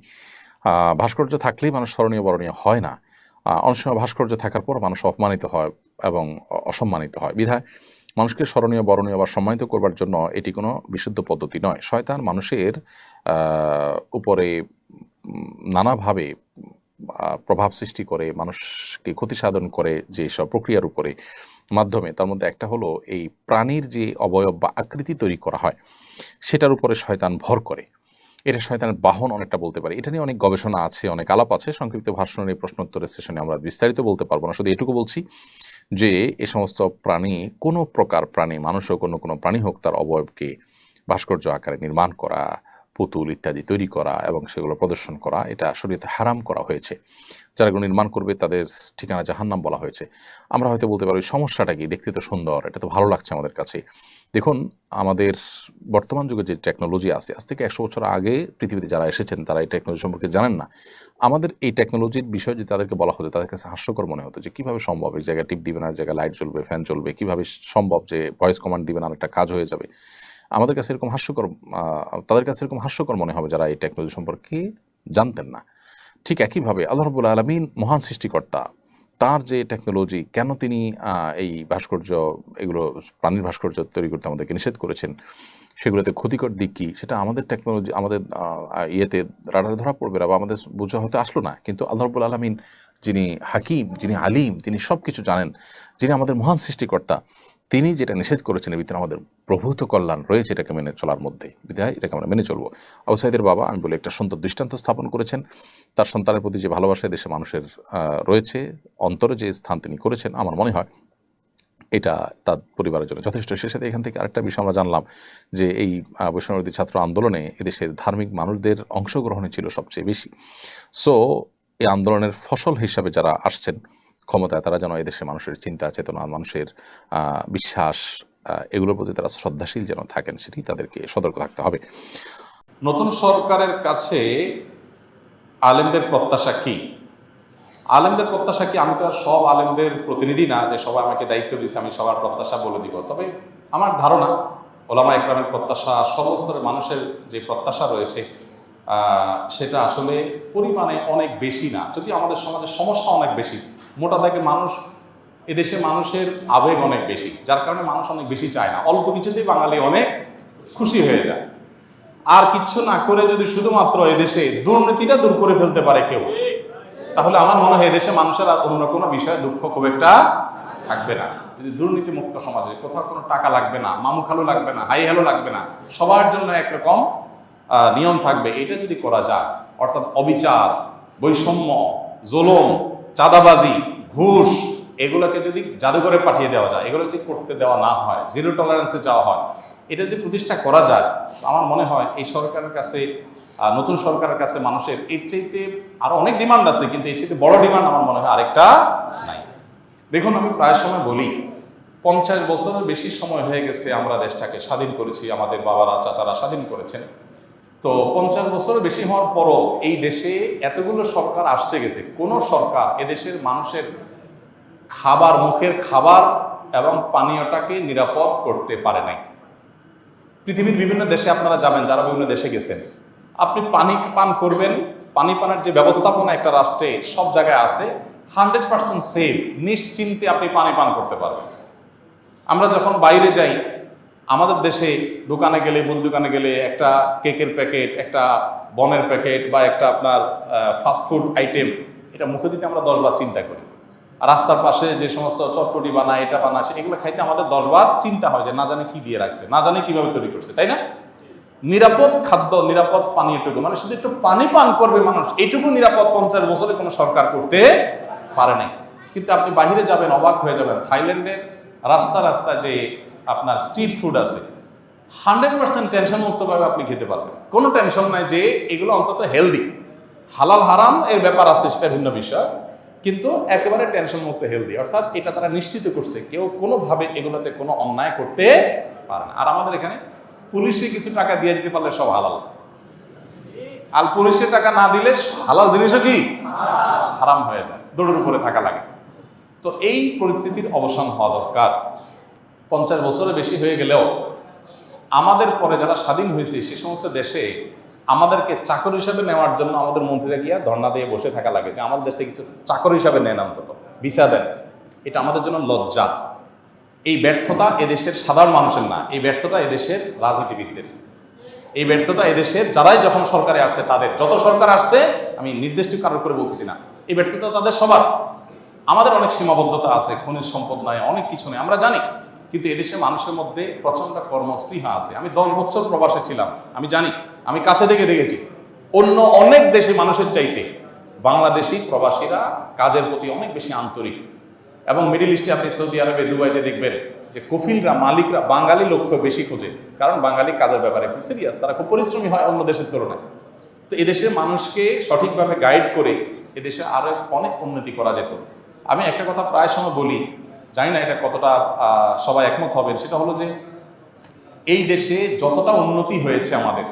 ভাস্কর্য থাকলেই মানুষ স্মরণীয় বরণীয় হয় না। অনেক সময় ভাস্কর্য থাকার পর মানুষ অপমানিত হয় এবং অসম্মানিত হয়। বিধায় মানুষকে স্মরণীয় বরণীয় বা সম্মানিত করবার জন্য এটি কোনো বিশুদ্ধ পদ্ধতি নয়। শয়তান মানুষের উপরে নানাভাবে প্রভাব সৃষ্টি করে, মানুষকে ক্ষতি সাধন করে যেসব প্রক্রিয়ার উপরে মাধ্যমে, তার মধ্যে একটা হলো এই প্রাণীর যে অবয়ব বা আকৃতি তৈরি করা হয় সেটার উপরে শয়তান ভর করে। এটা শয়তানের বাহন অনেকটা বলতে পারি। এটা নিয়ে অনেক গবেষণা আছে, অনেক আলাপ আছে। সংক্ষিপ্ত ভাষণের এই প্রশ্নোত্তরের সেশনে আমরা বিস্তারিত বলতে পারবো না। শুধু এটুকু বলছি যে এ সমস্ত প্রাণী, কোনো প্রকার প্রাণী, মানুষ হোক অন্য কোনো প্রাণী হোক, তার অবয়বকে ভাস্কর্য আকারে নির্মাণ করা, পুতুল ইত্যাদি তৈরি করা এবং সেগুলো প্রদর্শন করা, এটা শরীয়তে হারাম করা হয়েছে। যারা এগুলো নির্মাণ করবে তাদের ঠিকানা জাহান্নাম বলা হয়েছে। আমরা হয়তো বলতে পারি সমস্যাটা কি, দেখতে তো সুন্দর, এটা তো ভালো লাগছে আমাদের কাছে। দেখুন, আমাদের বর্তমান যুগে যে টেকনোলজি আছে, আজ থেকে 100 বছর আগে পৃথিবীতে যারা এসেছেন তারা এই টেকনোলজি সম্পর্কে জানেন না। আমাদের এই টেকনোলজির বিষয় যদি তাদেরকে বলা হতো, তাদের কাছে হাস্যকর মনে হতো যে কীভাবে সম্ভব, এই জায়গায় টিপ দিবেন আর জায়গায় লাইট জ্বলবে, ফ্যান চলবে, কীভাবে সম্ভব যে ভয়েস কমান্ড দিবেন আর একটা কাজ হয়ে যাবে। আমাদের কাছে এরকম হাস্যকর, তাদের কাছে এরকম হাস্যকর মনে হবে যারা এই টেকনোলজি সম্পর্কে জানতেন না। ঠিক একইভাবে আল্লাহ রাব্বুল আলামিন মহান সৃষ্টিকর্তা, তার যে টেকনোলজি, কেন তিনি এই ভাস্কর্য, এগুলো প্রাণীর ভাস্কর্য তৈরি করতে আমাদেরকে নিষেধ করেছেন, সেগুলোতে ক্ষতিকর দিক কী, সেটা আমাদের টেকনোলজি, আমাদের ইয়েতে রাডারে ধরা পড়বে না বা আমাদের বোঝা হতে আসলো না। কিন্তু আল্লাহ রাব্বুল আলামিন যিনি হাকিম, যিনি আলিম, তিনি সব কিছু জানেন, যিনি আমাদের মহান সৃষ্টিকর্তা, তিনি যেটা নিষেধ করেছেন এর ভিতরে আমাদের প্রভূত কল্যাণ রয়েছে এটাকে মেনে চলার মধ্যে। বিধায় এটাকে আমরা মেনে চলবো। আবু সাঈদের বাবা, আমি বলি, একটা সুন্দর দৃষ্টান্ত স্থাপন করেছেন। তার সন্তানের প্রতি যে ভালোবাসা দেশে মানুষের রয়েছে, অন্তরে যে স্থান তিনি করেছেন, আমার মনে হয় এটা তার পরিবারের জন্য যথেষ্ট। সে সাথে এখান থেকে আরেকটা বিষয় আমরা জানলাম যে এই বৈষম্যবিরোধী ছাত্র আন্দোলনে এদেশের ধার্মিক মানুষদের অংশগ্রহণই ছিল সবচেয়ে বেশি। সো এই আন্দোলনের ফসল হিসাবে যারা আসছেন ক্ষমতায়, তারা যেন এদেশের মানুষের চিন্তা চেতনা, মানুষের বিশ্বাস, এগুলোর প্রতি তারা শ্রদ্ধাশীল যেন থাকেন, সেটি তাদেরকে সতর্ক থাকতে হবে। নতুন সরকারের কাছে আলেমদের প্রত্যাশা কি? আলেমদের প্রত্যাশা কি? আমি তো আর সব আলেমদের প্রতিনিধি না যে সবাই আমাকে দায়িত্ব দিয়েছে আমি সবার প্রত্যাশা বলে দিব। তবে আমার ধারণা ওলামা একরামের প্রত্যাশা, সর্বস্তরের মানুষের যে প্রত্যাশা রয়েছে সেটা আসলে পরিমাণে অনেক বেশি না, যদিও আমাদের সমাজের সমস্যা অনেক বেশি। মোটা দাগে মানুষ, এদেশে মানুষের আবেগ অনেক বেশি, যার কারণে মানুষ অনেক বেশি চায় না। অল্প কিছুতেই বাঙালি অনেক খুশি হয়ে যায়। আর কিচ্ছু না করে যদি শুধুমাত্র এদেশে দুর্নীতিটা দূর করে ফেলতে পারে কেউ, তাহলে আমার মনে হয় এদেশে মানুষের আর অন্য কোনো বিষয়ে দুঃখ খুব একটা থাকবে না। যদি দুর্নীতি মুক্ত সমাজে কোথাও কোনো টাকা লাগবে না, মামু খালু লাগবে না, হাই হ্যালো লাগবে না, সবার জন্য একরকম নিয়ম থাকবে, এটা যদি করা যায়, অর্থাৎ অবিচার, বৈষম্য, জুলুম, চাঁদাবাজি, ঘুষ, এগুলোকে যদি জাদুঘরে পাঠিয়ে দেওয়া যায়, এগুলো যদি করতে দেওয়া না হয়, জিরো টলারেন্সে যাওয়া হয়, এটা যদি প্রতিষ্ঠা করা যায়, আমার মনে হয় এই সরকারের কাছে, নতুন সরকারের কাছে মানুষের এর চাইতে আরো অনেক ডিমান্ড আছে, কিন্তু এর চাইতে বড় ডিমান্ড আমার মনে হয় আরেকটা নাই। দেখুন, আমি প্রায় সময় বলি 50 বছরের বেশি সময় হয়ে গেছে আমরা দেশটাকে স্বাধীন করেছি, আমাদের বাবারা চাচারা স্বাধীন করেছেন। তো 50 বছরের বেশি হওয়ার পরও এই দেশে এতগুলো সরকার আসছে গেছে, কোন সরকার এদেশের মানুষের খাবার, মুখের খাবার এবং পানীয়টাকে নিরাপদ করতে পারে নাই। পৃথিবীর বিভিন্ন দেশে আপনারা যাবেন, যারা বিভিন্ন দেশে গেছেন, আপনি পানি পান করবেন, পানি পানের যে ব্যবস্থাপনা একটা রাষ্ট্রে সব জায়গায় আছে, 100% সেফ, নিশ্চিন্তে আপনি পানি পান করতে পারবেন। আমরা যখন বাইরে যাই, আমাদের দেশে দোকানে গেলে, মুদি দোকানে গেলে একটা কেকের প্যাকেট, একটা বনের প্যাকেট বা একটা আপনার ফাস্টফুড আইটেম, এটা মুখে দিতে আমরা 10 বার চিন্তা করি। আর রাস্তার পাশে যে সমস্ত চটপটি বানায়, এটা বানায়, এগুলো খাইতে আমাদের 10 বার চিন্তা হয় যে না জানে কি দিয়ে রাখছে, না জানে কিভাবে তৈরি করছে, তাই না? নিরাপদ খাদ্য, নিরাপদ পানীয়টুকু, মানে শুধু একটু পানি পান করবে মানুষ, এইটুকু নিরাপদ 50 বছরে কোনো সরকার করতে পারে নাই। কিন্তু আপনি বাহিরে যাবেন, অবাক হয়ে যাবেন, থাইল্যান্ডের রাস্তা রাস্তা যে আপনার স্ট্রিট ফুড আছে, 100% টেনশন মুক্তভাবে আপনি খেতে পারবেন, কোনো টেনশন নাই যে এগুলো অন্তত হেলদি। হালাল হারাম এর ব্যাপার আছে, সেটা ভিন্ন বিষয়, কিন্তু একেবারে টেনশন মুক্ত হেলদি, অর্থাৎ এটা তারা নিশ্চিত করছে কেউ কোনোভাবে এগুলোতে কোনো অন্যায় করতে পারে না। আর আমাদের এখানে পুলিশে কিছু টাকা দিয়ে দিতে পারলে সব হালাল, আর পুলিশে টাকা না দিলে হালাল জিনিসও কি হারাম হয়ে যায়, দৌড়ের উপরে থাকা লাগে। তো এই পরিস্থিতির অবসান হওয়া দরকার। 50 বছরের বেশি হয়ে গেলেও আমাদের পরে যারা স্বাধীন হয়েছে সে সমস্ত দেশে আমাদেরকে চাকর হিসাবে নেওয়ার জন্য আমাদের মন্ত্রীরা গিয়া ধর্ণা দিয়ে বসে থাকা লাগে যে আমাদের দেশে কিছু চাকর হিসাবে নেন, অন্তত ভিসা দেন। এটা আমাদের জন্য লজ্জা। এই ব্যর্থতা এদেশের সাধারণ মানুষের না, এই ব্যর্থতা এদেশের রাজনীতিবিদদের, এই ব্যর্থতা এদেশের যারাই যখন সরকারে আসছে তাদের, যত সরকার আসছে, আমি নির্দিষ্ট কারণ করে বলছি না, এই ব্যর্থতা তাদের সবার। আমাদের অনেক সীমাবদ্ধতা আছে, খনিজ সম্পদ নয়, অনেক কিছু নেই, আমরা জানি, কিন্তু এদেশে মানুষের মধ্যে প্রচন্ড কর্মস্পৃহা আছে। আমি 10 বছর প্রবাসে ছিলাম, আমি জানি, আমি কাছে থেকে দেখেছি অন্য অনেক দেশে মানুষের চাইতে বাংলাদেশি প্রবাসীরা কাজের প্রতি অনেক বেশি আন্তরিক। এবং মিডিল ইস্টে আপনি সৌদি আরবে, দুবাইতে দেখবেন যে কফিলরা, মালিকরা বাঙালি লোককে বেশি খোঁজে, কারণ বাঙালি কাজের ব্যাপারে খুব সিরিয়াস, তারা খুব পরিশ্রমী হয় অন্য দেশের তুলনায়। তো এদেশের মানুষকে সঠিকভাবে গাইড করে এদেশে আরো অনেক উন্নতি করা যেত। আমি একটা কথা প্রায় সময় বলি, জানি না এটা কতটা সবাই একমত হবেন, সেটা হলো যে এই দেশে যতটা উন্নতি হয়েছে আমাদের,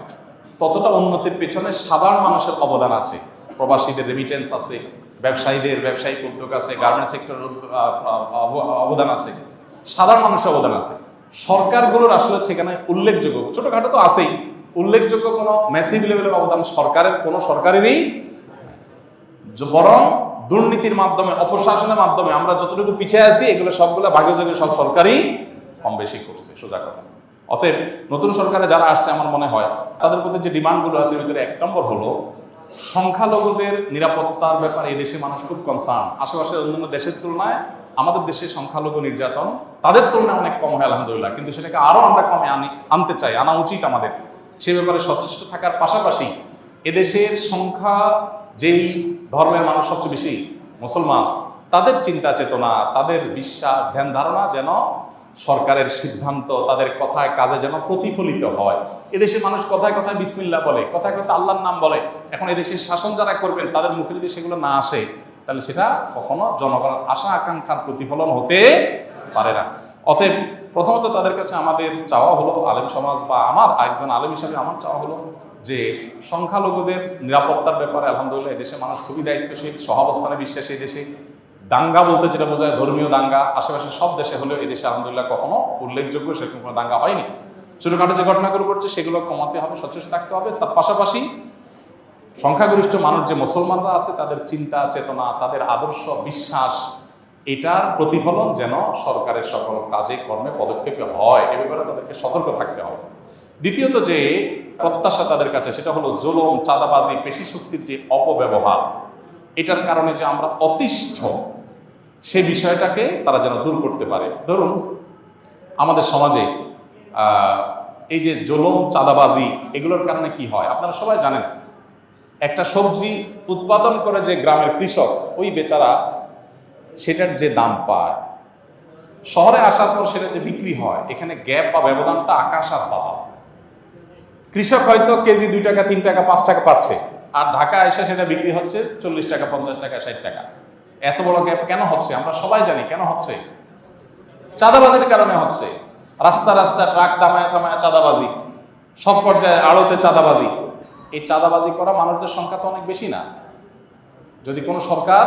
ততটা উন্নতির পেছনে সাধারণ মানুষের অবদান আছে। প্রবাসীদের রেমিটেন্স আছে, ব্যবসায়ীদের ব্যবসায়িক উদ্যোগ আছে, গার্মেন্টস সেক্টরের অবদান আছে, সাধারণ মানুষের অবদান আছে। সরকারগুলোর আসলে সেখানে উল্লেখযোগ্য, ছোটখাটো তো আছেই, উল্লেখযোগ্য কোনো ম্যাসিভ লেভেলের অবদান সরকারের, কোনো সরকারেরই, বরং দুর্নীতির মাধ্যমে, অপশাসনের মাধ্যমে আমরা যতটুকু পিছিয়ে আছি, এগুলো সবগুলো ভাগে যোগে সব সরকারই কম বেশি করছে, সোজা কথা। অতএব নতুন সরকারে যারা আসছে, আমার মনে হয় তাদের প্রতি যে ডিমান্ডগুলো আছে, এর ভিতরে 1 নম্বর হলো সংখ্যালঘুদের নিরাপত্তার ব্যাপারে এই দেশে মানুষ খুব কনসার্ন। আশেপাশের অন্যান্য দেশের তুলনায় আমাদের দেশে সংখ্যালঘু নির্যাতন তাদের তুলনায় অনেক কম হয় আলহামদুলিল্লাহ, কিন্তু সেটাকে আরো আমরা কমে আনতে চাই, আনা উচিত আমাদের। সে ব্যাপারে সচেষ্ট থাকার পাশাপাশি এদেশের সংখ্যা, যেই ধর্মের মানুষ সবচেয়ে বেশি মুসলমান, তাদের চিন্তা চেতনা, তাদের বিশ্বাস, ধ্যান ধারণা যেন সরকারের সিদ্ধান্ত, তাদের কথায় কাজে যেন প্রতিফলিত হয়। এদেশের মানুষ কথায় কথায় বিসমিল্লাহ বলে, কথায় কথায় আল্লাহর নাম বলে। এখন এদেশের শাসন যারা করবেন তাদের মুখে যদি সেগুলো না আসে, তাহলে সেটা কখনো জনগণের আশা আকাঙ্ক্ষার প্রতিফলন হতে পারে না। অতএব প্রথমত তাদের কাছে আমাদের চাওয়া হলো, আলেম সমাজ বা আমার একজন আলেম হিসাবে আমার চাওয়া হলো যে সংখ্যালঘুদের নিরাপত্তার ব্যাপারে আলহামদুলিল্লাহ এদেশের মানুষ খুবই দায়িত্বশীল, সহাবস্থানে বিশ্বাসী। দেশে দাঙ্গা বলতে যেটা বোঝায় ধর্মীয় দাঙ্গা, আশেপাশে সব দেশে হলেও এদেশে আলহামদুলিল্লাহ কখনো উল্লেখযোগ্য সেরকম কোনো দাঙ্গা হয়নি। ছোটখাটো যে ঘটনাগুলো ঘটছে সেগুলো কমাতে হবে, সচেষ্ট থাকতে হবে। তার পাশাপাশি সংখ্যাগরিষ্ঠ মানুষ যে মুসলমানরা আছে, তাদের চিন্তা চেতনা, তাদের আদর্শ, বিশ্বাস, এটার প্রতিফলন যেন সরকারের সকল কাজে কর্মে পদক্ষেপে হয়, এ ব্যাপারে তাদেরকে সতর্ক থাকতে হবে। দ্বিতীয়ত যে প্রত্যাশা তাদের কাছে, সেটা হলো জুলুম, চাঁদাবাজি, পেশি শক্তির যে অপব্যবহার, এটার কারণে যে আমরা অতিষ্ঠ, সেই বিষয়টাকে তারা যেন দূর করতে পারে। ধরুন আমাদের সমাজে এই যে জুলুম, চাঁদাবাজি, এগুলোর কারণে কি হয় আপনারা সবাই জানেন। একটা সবজি উৎপাদন করে যে গ্রামের কৃষক, ওই বেচারা সেটার যে দাম পায়, শহরে আসার পর সেটা যে বিক্রি হয়, এখানে গ্যাপ বা ব্যবধানটা আকাশ আর পাতাল। কৃষক হয়তো কেজি 2 টাকা, 3 টাকা, 5 টাকা পাচ্ছে, আর ঢাকা এসে সেটা বিক্রি হচ্ছে 40 টাকা, 50 টাকা, 60 টাকা। এত বড় গ্যাপ কেন হচ্ছে? আমরা সবাই জানি কেন হচ্ছে। চাঁদাবাজির কারণে হচ্ছে। রাস্তা রাস্তা ট্রাক দামায় থামায় চাঁদাবাজি, সব পর্যায়ে আড়তে চাঁদাবাজি, এই চাঁদাবাজি করা মানুষদের সংখ্যা তো অনেক বেশি না। যদি কোনো সরকার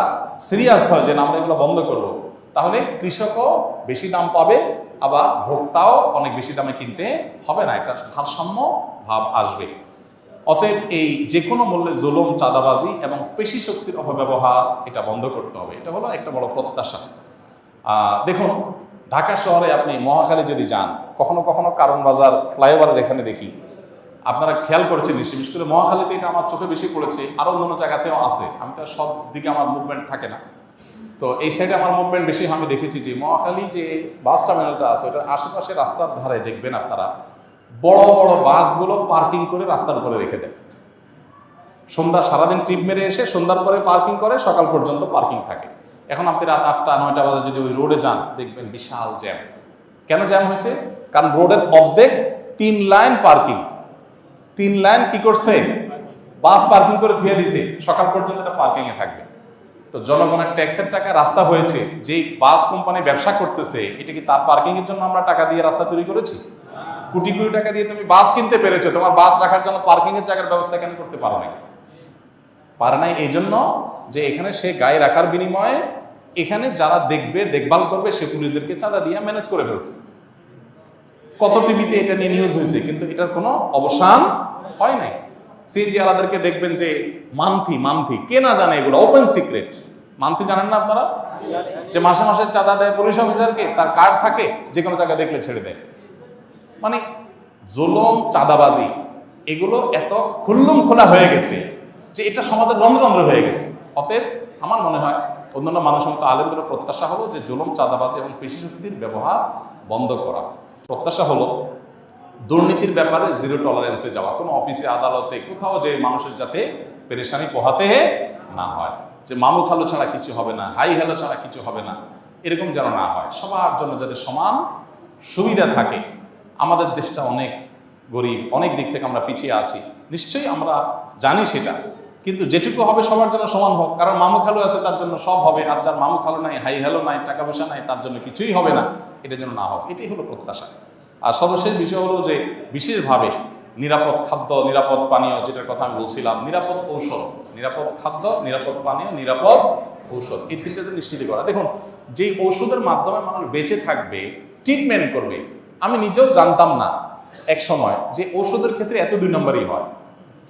সিরিয়াস হয় যে না আমরা এগুলো বন্ধ করব, তাহলে কৃষকও বেশি দাম পাবে, আবার ভোক্তাও অনেক বেশি দামে কিনতে হবে না, একটা ভারসাম্য ভাব আসবে। অতএব এই যে কোনো মূল্যে জুলুম, চাঁদাবাজি এবং পেশি শক্তির অপব্যবহার এটা বন্ধ করতে হবে, এটা হলো একটা বড় প্রত্যাশা। দেখুন, ঢাকা শহরে আপনি মহাখালী যদি যান, কখনো কখনো কারণ বাজার ফ্লাইওভারের এখানে দেখি, আপনারা খেয়াল করেছেন নিশ্চয়ই, বিশেষ করে মহাখালীতে এটা আমার চোখে বেশি পড়েছে, আরও অন্যান্য জায়গাতেও আছে, আমি তো সব দিকে আমার মুভমেন্ট থাকে না, তো এই সাইডে আমার মুভমেন্ট বেশি। আমি দেখেছি যে মহাখালী যে বাস টার্মিনালটা আছে ওটার আশেপাশে রাস্তার ধারে দেখবেন আপনারা বড় বড় বাসগুলো পার্কিং করে রাস্তার উপরে রেখে দেয়। সন্ধ্যা সারাদিন ট্রিপ মেরে এসে সন্ধ্যার পরে পার্কিং করে, সকাল পর্যন্ত পার্কিং থাকে। এখন আপনি রাত 8টা 9টা বাজে যদি ওই রোডে যান, দেখবেন বিশাল জ্যাম। কেন জ্যাম হয়েছে? কারণ রোডের অর্ধেক 3 লাইন পার্কিং, 3 লাইন কি করছে, বাস পার্কিং করে ধুয়ে দিয়েছে, সকাল পর্যন্ত এটা পার্কিংয়ে থাকবে। তো জনগণের ট্যাক্সের টাকা রাস্তা হয়েছে, যেই বাস কোম্পানি ব্যবসা করতেছে, এটা কি তার পার্কিংয়ের জন্য আমরা টাকা দিয়ে রাস্তা তৈরি করেছি? কোটি কোটি টাকা দিয়ে তুমি বাস কিনতে পেরেছো, তোমার বাস রাখার জন্য পার্কিংয়ের জায়গার ব্যবস্থা কেন করতে পারো নাই? পারে নাই এই জন্য যে এখানে সে গায়ে রাখার বিনিময়ে এখানে যারা দেখবে, দেখভাল করবে, সে পুলিশদেরকে চাঁদা দিয়ে ম্যানেজ করে ফেলছে। কত টিভিতে এটা নিয়ে নিউজ হয়েছে, কিন্তু এটার কোনো অবসান হয় নাই। সিএনজি আলাদেরকে দেখবেন যে মান্থি কে না জানে, এগুলো ওপেন সিক্রেট। মান্থি জানেন না আপনারা, যে মাসে মাসে চাঁদা দেয় পুলিশ অফিসারকে, তার কার্ড থাকে, যে কোনো জায়গায় দেখলে ছেড়ে দেয়। মানে জুলুম, চাঁদাবাজি এগুলো এত খুল্লুম খোলা হয়ে গেছে যে এটা সমাজের রন্ধ্র হয়ে গেছে। অতএব আমার মনে হয় অন্যান্য মানুষের মতো আলেমদের প্রত্যাশা হলো যে জুলুম, চাঁদাবাজি এবং পেশি শক্তির ব্যবহার বন্ধ করা। প্রত্যাশা হলো দুর্নীতির ব্যাপারে জিরো টলারেন্সে যাওয়া, কোনো অফিসে, আদালতে, কোথাও যে মানুষের যাতে পেরেশানি পোহাতে না হয়, যে মামু খালু ছাড়া কিছু হবে না, হাই হ্যালো ছাড়া কিছু হবে না, এরকম যেন না হয়। সবার জন্য যাতে সমান সুবিধা থাকে। আমাদের দেশটা অনেক গরিব, অনেক দিক থেকে আমরা পিছিয়ে আছি, নিশ্চয়ই আমরা জানি সেটা, কিন্তু যেটুকু হবে সবার জন্য সমান হোক। কারণ মামু খালু আছে তার জন্য সব হবে, আর যার মামু খালু নাই, হাই হ্যালো নাই, টাকা পয়সা নাই, তার জন্য কিছুই হবে না, এটা যেন না হোক, এটাই হলো প্রত্যাশা। আর সর্বশেষ বিষয় হলো যে বিশেষভাবে নিরাপদ খাদ্য, নিরাপদ পানীয়, যেটার কথা আমি বলছিলাম, নিরাপদ ঔষধ, নিরাপদ খাদ্য, নিরাপদ পানীয়, নিরাপদ ঔষধ, এই তিনটাতে নিশ্চিত করা। দেখুন, যেই ঔষধের মাধ্যমে মানুষ বেঁচে থাকবে, ট্রিটমেন্ট করবে, আমি নিজেও জানতাম না এক সময় যে ঔষধের ক্ষেত্রে এত 2 নম্বরই হয়,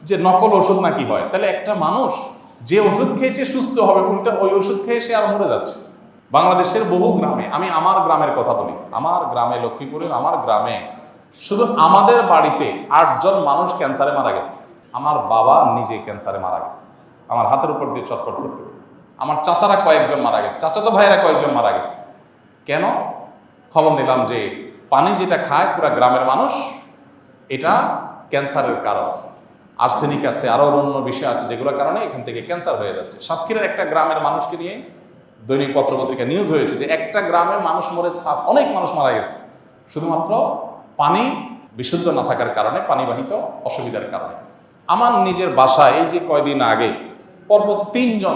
যে নকল ওষুধ নাকি হয়। তাহলে একটা মানুষ যে ওষুধ খেয়েছে সুস্থ হবে, উল্টা ওই ওষুধ খেয়ে সে আর মরে যাচ্ছে। বাংলাদেশের বহু গ্রামে, আমি আমার গ্রামের কথা বলি, আমার গ্রামে, লক্ষ্মীপুরের আমার গ্রামে, শুধু আমাদের বাড়িতে 8 জন মানুষ ক্যান্সারে মারা গেছে। আমার বাবা নিজে ক্যান্সারে মারা গেছে, আমার হাতের উপর দিয়ে চটপট করতে করতে। আমার চাচারা কয়েকজন মারা গেছে, চাচাতো ভাইরা কয়েকজন মারা গেছে। কেন? খবর নিলাম যে পানি যেটা খায় পুরা গ্রামের মানুষ, এটা ক্যান্সারের কারণ। আর্সেনিক আছে, আরও অন্য বিষয় আছে, যেগুলোর কারণে এখান থেকে ক্যান্সার হয়ে যাচ্ছে। সাতক্ষীরার একটা গ্রামের মানুষকে নিয়ে দৈনিক পত্রপত্রিকা নিউজ হয়েছে যে একটা গ্রামের মানুষ মরে, অনেক মানুষ মারা গেছে শুধুমাত্র পানি বিশুদ্ধ না থাকার কারণে, পানিবাহিত অসুবিধার কারণে। আমার নিজের বাসায় এই যে কয়দিন আগে পরপর 3 জন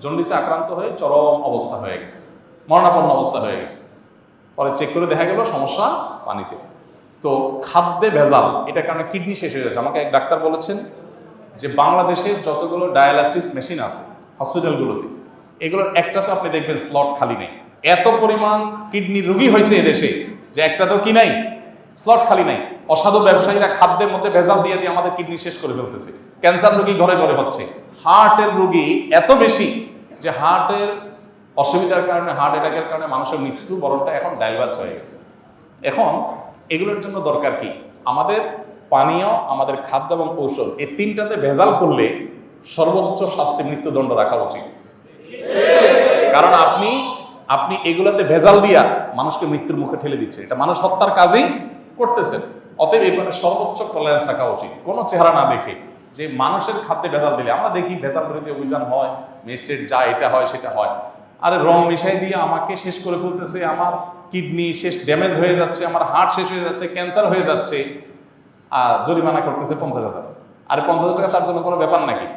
জন্ডিসে আক্রান্ত হয়ে চরম অবস্থা হয়ে গেছে, মরণাপন্ন অবস্থা হয়ে গেছে। পরে চেক করে দেখা গেল সমস্যা পানিতে। তো খাদ্যে ভেজাল, এটার কারণে কিডনি শেষ হয়ে যাচ্ছে। আমাকে এক ডাক্তার বলেছেন যে বাংলাদেশের যতগুলো ডায়ালাসিস মেশিন আছে হসপিটালগুলোতে, এগুলোর একটা তো আপনি দেখবেন স্লট খালি নেই। এত পরিমাণ কিডনি রোগী হয়েছে এদেশে যে একটা তো কি নাই, স্লট খালি নাই। অসাধু ব্যবসায়ীরা খাদ্যের মধ্যে ভেজাল দিয়ে দিয়ে আমাদের কিডনি শেষ করে ফেলতেছে। ক্যান্সার রোগী ঘরে ঘরে হচ্ছে, হার্টের রোগী এত বেশি যে হার্টের অসুবিধার কারণে, হার্ট অ্যাটাকের কারণে মানুষের মৃত্যু বরণটা এখন ডাইভার্ট হয়ে গেছে। এখন এগুলোর জন্য দরকার কি? আমাদের পানীয়, আমাদের খাদ্য এবং ঔষধ, এই 3টাতে ভেজাল করলে সর্বোচ্চ শাস্তি মৃত্যুদণ্ড রাখা উচিত। কারণ আপনি এগুলোতে ভেজাল দিয়া মানুষকে মৃত্যুর মুখে ঠেলে দিচ্ছে, এটা মানুষ হত্যার কাজই করতেছেন। অতএব এবারে সর্বোচ্চ টলারেন্স রাখা উচিত, কোনো চেহারা না দেখে যে মানুষের খাদ্যে ভেজাল দিলে। আমরা দেখি ভেজাল বিরোধী অভিযান হয়, ম্যাজিস্ট্রেট যা এটা হয় সেটা হয়, আরে রং মিশাই দিয়ে আমাকে শেষ করে ফেলতেছে, আমার কিডনি শেষ, ড্যামেজ হয়ে যাচ্ছে, আমার হার্ট শেষ হয়ে যাচ্ছে, ক্যান্সার হয়ে যাচ্ছে, আর জরিমানা করতেছে 50,000। আরে 50,000 টাকা তার জন্য কোনো ব্যাপার নাকি?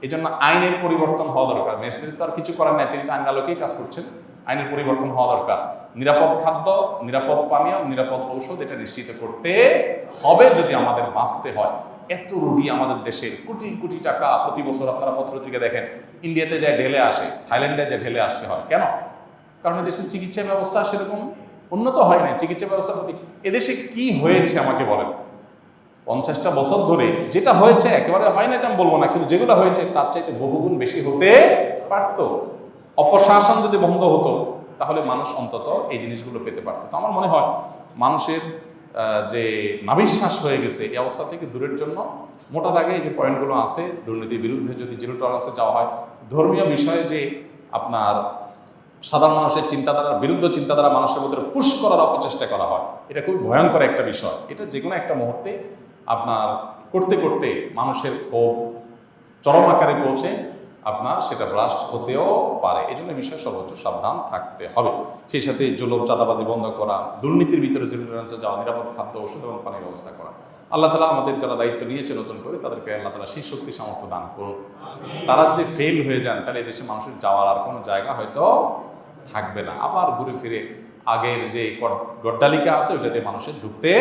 এই জন্য আইনের পরিবর্তন হওয়া দরকার। ম্যাজিস্ট্রেট তো আর কিছু করার নাই, তিনি তো আইন আলোকেই কাজ করছেন। আইনের পরিবর্তন হওয়া দরকার। নিরাপদ খাদ্য, নিরাপদ পানীয়, নিরাপদ ঔষধ, এটা নিশ্চিত করতে হবে যদি আমাদের বাঁচতে হয়। এত রোগী আমাদের দেশের, কোটি কোটি টাকা প্রতি বছর আপনারা পত্রপত্রিকা দেখেন, ইন্ডিয়াতে যায় ঢেলে আসে, থাইল্যান্ডে যায় ঢেলে আসতে হয়। কেন? কারণ এদেশের চিকিৎসা ব্যবস্থা সেরকম উন্নত হয় না। চিকিৎসা ব্যবস্থার প্রতি এদেশে কি হয়েছে আমাকে বলেন? 50টা বছর ধরে যেটা হয়েছে একেবারে হয় না, আমি বলবো না, কিন্তু যেগুলো হয়েছে তার চাইতে বহুগুণ বেশি হতে পারতো। অপশাসন যদি বন্ধ হতো তাহলে মানুষ অন্তত এই জিনিসগুলো পেতে পারতো। তো আমার মনে হয় মানুষের যে নাভিশ্বাস হয়ে গেছে এই অবস্থা থেকে দূরের জন্য মোটা দাগে এই যে পয়েন্টগুলো আছে, দুর্নীতির বিরুদ্ধে যদি জিরো টলারেন্সে যাওয়া হয়, ধর্মীয় বিষয়ে যে আপনার সাধারণ মানুষের চিন্তাধারার বিরুদ্ধে চিন্তাধারা মানুষের মধ্যে পুশ করার অপচেষ্টা করা হয়, এটা খুব ভয়ঙ্কর একটা বিষয়। এটা যে কোনো একটা মুহূর্তে আপনার করতে করতে মানুষের ক্ষোভ চরম আকারে পৌঁছে আপনার সেটা ব্লাস্ট হতেও পারে। এই জন্য বিষয়ে সর্বোচ্চ সাবধান থাকতে হবে। সেই সাথে জুলুম চাঁদাবাজি বন্ধ করা, দুর্নীতির ভিতরে জিরো টলারেন্সে যাওয়া, নিরাপদ খাদ্য, ওষুধ এবং পানির ব্যবস্থা করা। আল্লাহ তাআলা আমাদের যারা দায়িত্ব নিয়েছে নতুন করে তাদেরকে আল্লাহ তাআলা সেই শক্তি সামর্থ্য দান করুন। তারা যদি ফেল হয়ে যান তাহলে এই দেশে মানুষের যাওয়ার আর কোনো জায়গা হয়তো থাকবে না। আবার ঘুরে ফিরে আগের যে গড্ডালিকা আছে ওইটাতে মানুষের ঢুকতে